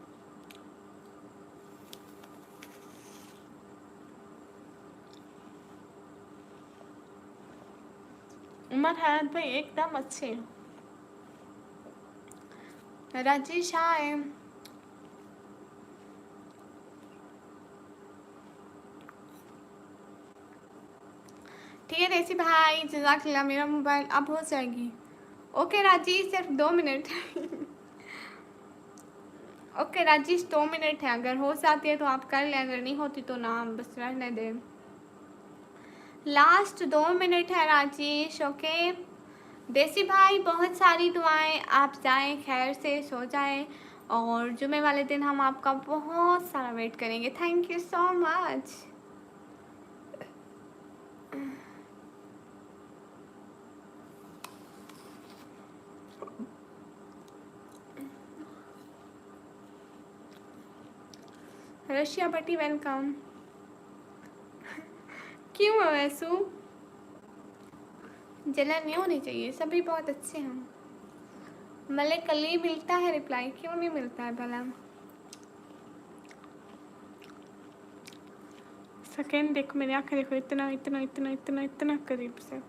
उमर हैरत भाई एकदम अच्छे। राजेश हाय। ठीक है देसी भाई, जज़ाकल्लाह, मेरा मोबाइल अब हो जाएगी। ओके राजेश, सिर्फ 2 मिनट। ओके राजेश 2 मिनट है, अगर हो जाती है तो आप कर लें, अगर नहीं होती तो ना बस रहने दें। लास्ट 2 मिनट है राजेश। ओके देसी भाई, बहुत सारी दुआएं, आप जाएं खैर से, सो जाएं, और जुमे वाले दिन हम आपका बहुत सारा वेट करेंगे। Thank you so much. Russia बटी वेलकम। क्यों है वैसू? जलन नहीं होनी चाहिए, सभी बहुत अच्छे हैं। मतलब कल ही मिलता है रिप्लाई, क्यों नहीं मिलता है भला? सेकेंड देखो, मेरी आँखें देखो, इतना इतना इतना इतना इतना करीब से।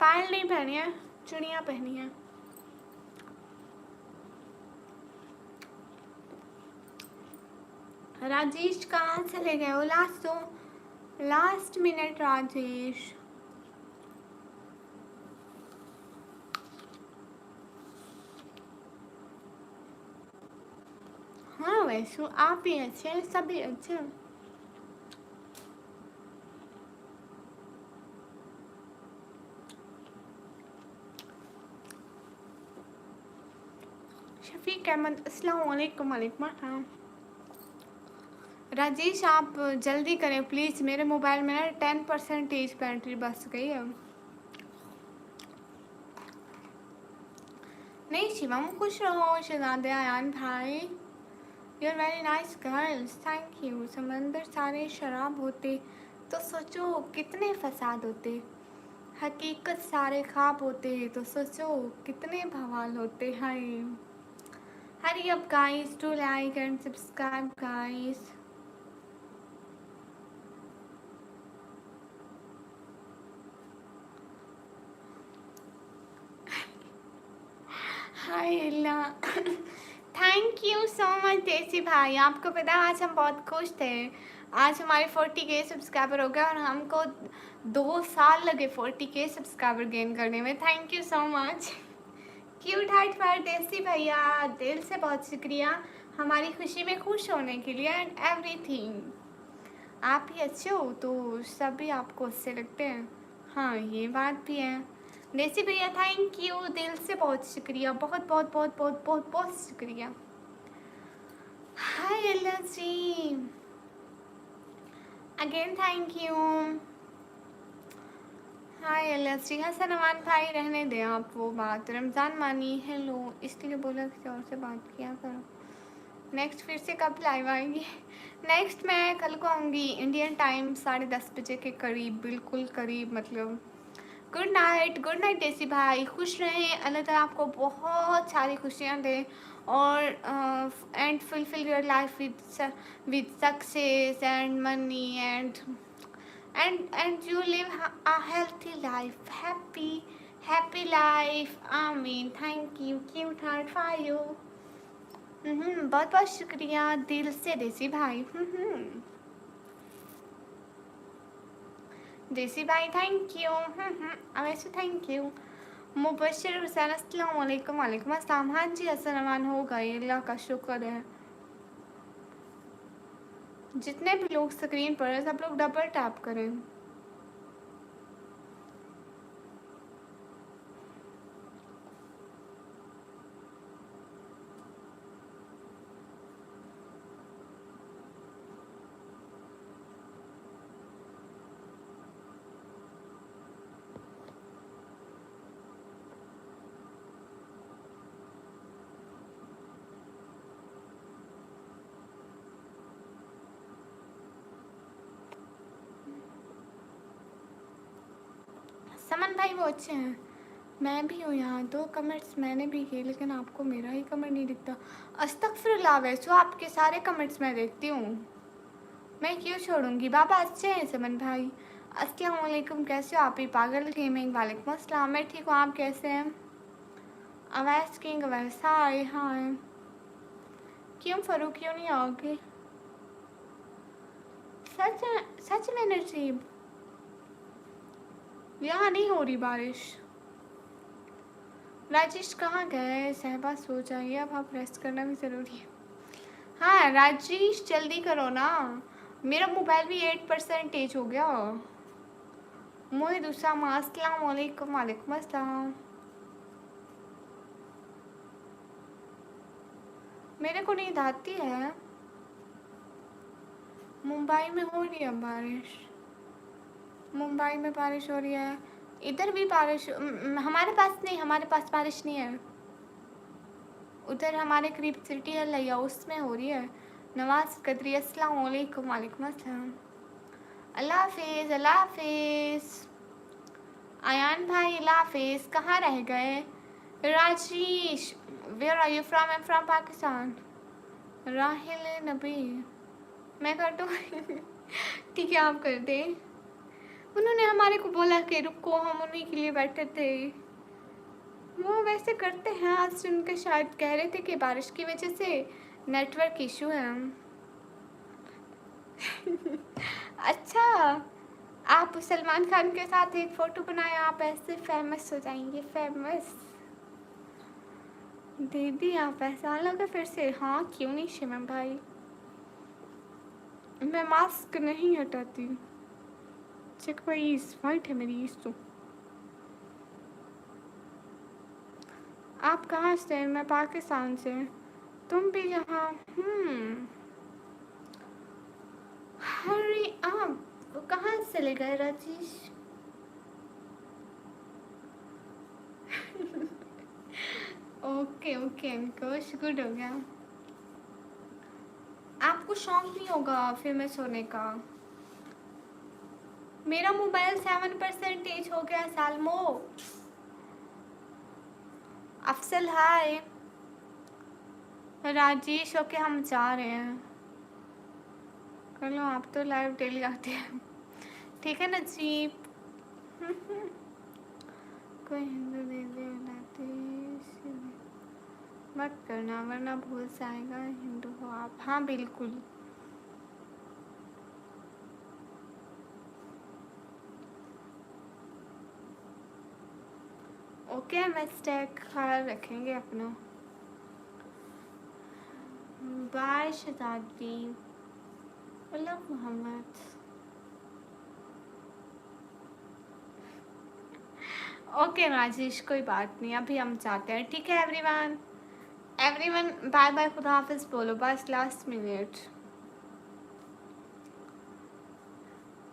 पायल नहीं पहनी है, चूड़ियाँ पहनी है। राजेश कहाँ चले गए हो? Last minute Rajesh. हाँ वैसे आप ही अच्छे हैं, सभी अच्छे हैं। शफीक अहमद अस्सलाम वालेकुम। वालेकुम अस्सलाम। राजेश आप जल्दी करें प्लीज़, मेरे मोबाइल में ना 10% बैटरी बच गई है। नहीं शिवम, खुश रहो शहजादे आयान भाई। You're very nice girls, thank you. समंदर सारे शराब होते तो सोचो कितने फसाद होते। हकीकत सारे ख्वाब होते तो सोचो कितने बवाल होते। Hi hurry up guys, do like and subscribe guys. Hi इल्ला थैंक यू सो मच देसी भाई। आपको पता है आज हम बहुत खुश थे, आज हमारे 40K सब्सक्राइबर हो गए और हमको 2 साल लगे 40K सब्सक्राइबर गेन करने में। Thank you so much. Cute heart for देसी भैया, दिल से बहुत शुक्रिया हमारी खुशी में खुश होने के लिए एंड एवरीथिंग। आप ही अच्छे हो तो सभी आपको अच्छे लगते हैं। हाँ ये बात भी है देसी भैया, थैंक यू दिल से बहुत शुक्रिया, बहुत बहुत बहुत बहुत बहुत बहुत शुक्रिया। हाय अल्लाह जी, अगेन थैंक यू। हाय अल्लाह जी। हसन अमान भाई रहने दें आप वो बात। रमज़ान मानी हेलो, इसलिए बोला किसी और से बात किया करो। नेक्स्ट फिर से कब लाइव आएंगी? नेक्स्ट मैं कल को आऊँगी इंडियन टाइम 10:30 बजे के करीब, बिल्कुल करीब मतलब। गुड नाइट देसी भाई, खुश रहें, अल्लाह ताला आपको बहुत सारी खुशियाँ दे और and fulfil your life with success and money and you live a healthy life, happy life, आमीन। Thank you, cute heart for you. बहुत बहुत शुक्रिया दिल से देसी भाई। देसी भाई थैंक यू। वैसे थैंक यू। मुबशर हुसैन अस्सलाम वालेकुम। वालेकुम अस्सलाम। हाँ जी हसन अमान हो गए, अल्लाह का शुक्र है। जितने भी लोग स्क्रीन पर हैं सब लोग डबल टैप करें। समन भाई वो अच्छे हैं, मैं भी हूँ यहाँ। 2 कमेंट्स मैंने भी किए लेकिन आपको मेरा ही कमेंट नहीं दिखता। अस्तगफिरुल्लाह, वैसे आपके सारे कमेंट्स मैं देखती हूँ, मैं क्यों छोड़ूंगी। बाबा अच्छे हैं समन भाई। अस्सलाम वालेकुम, कैसे हो आप? ही पागल गेमिंग। वालेकुम अस्सलाम, मैं ठीक हूँ, आप कैसे हैं? अवैस किंग अवैस, हाय हाय। क्यों फरूक क्यों नहीं आओगे? सच सच में नसीब, यहाँ नहीं हो रही बारिश। राजेश कहाँ गए? सहबा सो जाइए, अब आप रेस्ट करना भी ज़रूरी है। हाँ राजेश जल्दी करो ना, मेरा मोबाइल भी 8% हो गया। मोहित उसामा अस्सलाम वालेकुम। वालेकुम अस्सलाम। मेरे को नींद आती है। मुंबई में हो रही है बारिश, मुंबई में बारिश हो रही है, इधर भी बारिश। हमारे पास नहीं, हमारे पास बारिश नहीं है। उधर हमारे करीब सिटी है लिया, उसमें हो रही है। नवाज कदरी अस्सलाम वालेकुम। वालेकुम अस्सलाम। अल्लाह हाफिज़, अल्लाह हाफिज़। आयान भाई अल्लाह हाफिज़। कहाँ रह गए? Rajesh where are you from? I am from Pakistan. Rahil Nabi मैं कर दूँ? ठीक है आप कर दें। उन्होंने हमारे को बोला कि रुको, हम उन्हीं के लिए बैठे थे। वो वैसे करते हैं, आज उनके शायद कह रहे थे कि बारिश की वजह से नेटवर्क इशू है। अच्छा, आप सलमान खान के साथ एक फ़ोटो बनाए, आप ऐसे फेमस हो जाएंगे, फेमस। दीदी आप ऐसा लगा फिर से? हाँ क्यों नहीं शिमम भाई, मैं मास्क नहीं हटाती। चेक भाई वाइट है मेरी ईज तो। आप कहाँ से? मैं पाकिस्तान से। तुम भी यहाँ? अरे आप कहाँ चले गए राजेश? ओके ओके अंकुश, गुड हो गया। आपको शौक नहीं होगा फेमस होने का। मेरा मोबाइल 7% हो गया सालमो। अफसल हाय। राजेश ओके हम जा रहे हैं। चलो आप तो लाइव डेली आते हैं। ठीक है नजीब। कोई हिंदू दे दे मत करना वरना भूल जाएगा हिंदू हो आप। हाँ बिल्कुल। ओके मिस्टेक, ख्याल रखेंगे अपना। बाय शहजादी। अल्लाह मोहम्मद। ओके राजेश कोई बात नहीं, अभी हम चाहते हैं। ठीक है एवरीवन, एवरीवन बाय बाय, खुदा हाफिज बोलो बस लास्ट मिनट।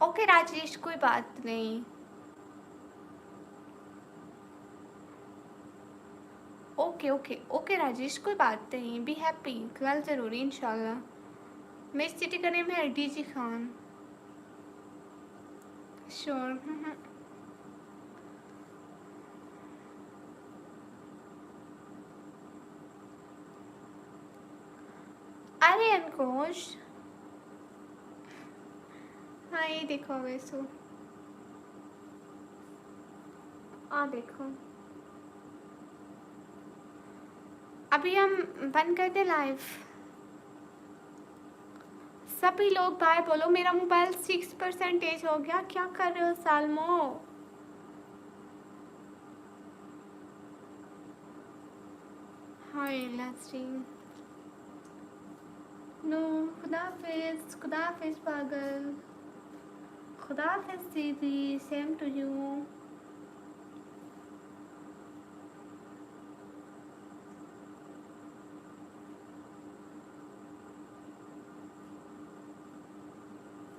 ओके राजेश कोई बात नहीं। ओके ओके ओके राजेश कोई बात नहीं, बी हैप्पी, कल ज़रूरी इंशाल्लाह। मेरी सिटी का नेम है डीजी खान। श्योर। अरे अंकुश, हाँ ये देखो वैसो, देखो अभी हम बंद कर दे लाइव। सभी लोग बाय बोलो। मेरा मोबाइल 6% हो गया। क्या कर रहे हो सालमो? हाय लास्टिंग नो। खुदाफिज, खुदाफिज पागल, खुदाफिज दीदी, सेम टू यू।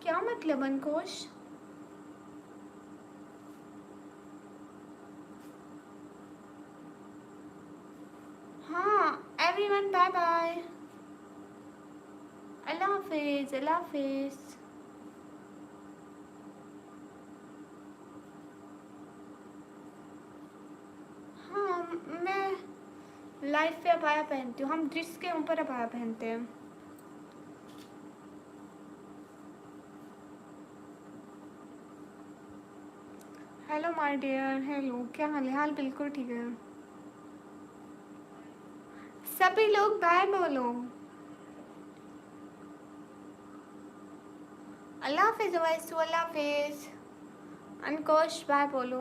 क्या मतलब अंकुश? हाँ एवरीवन बाय बाय, अल्लाह हाफिज, अल्लाह हाफिज। हाँ मैं लाइफ पे अबाया पहनती हूँ, हम ड्रेस के ऊपर अबाया पहनते हैं। हेलो माय डियर, हेलो, क्या हाल है? हाल बिल्कुल ठीक है। सभी लोग बाय बोलो। अल्लाह हाफिज वैसू, अल्लाह हाफिज। अनकोश बाय बोलो।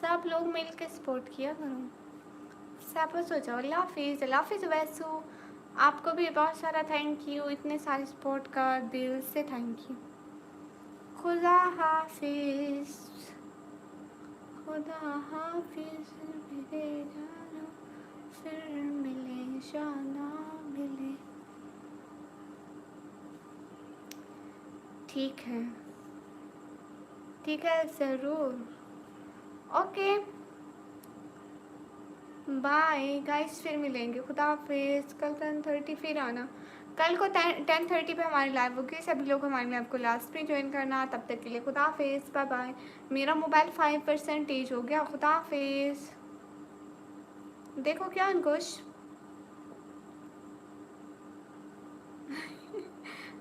सब लोग मिल के सपोर्ट किया करो। सब सो जाओ। अल्लाह हाफिज, अल्लाह हाफिज वैसू। आपको भी बहुत सारा थैंक यू, इतने सारे सपोर्ट का दिल से थैंक यू। खुदा हाफिज, खुदा हाफिज मेरे जानो, फिर मिले शाना मिले। ठीक है, ठीक है ज़रूर। ओके बाय गाइस, फिर मिलेंगे, खुदा हाफिज़। कल 10:30 फिर आना। कल को 10:30 पे हमारी लाइव होगी, सभी लोग हमारी लाइव को लास्ट में ज्वाइन करना। तब तक के लिए खुदा हाफिज़, बाय बाय। मेरा मोबाइल 5% हो गया, खुदा हाफिज़। देखो क्या अंकुश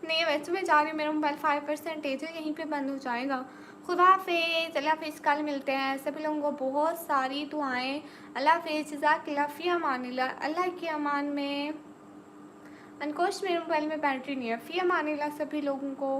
नहीं, वैसे मैं जा रही हूँ, मेरा मोबाइल 5% है, यहीं पे बंद हो जाएगा। खुदा हाफिज़, अल्लाह हाफिज़, कल मिलते हैं। सभी लोगों को बहुत सारी दुआएं। अल्लाह हाफिज़, जज़ाकल्लाह, फ़ी अमानिल्लाह, अल्लाह की अमान में। अंकुश, मेरे मोबाइल में बैटरी नहीं है। फ़ी अमानिल्लाह सभी लोगों को।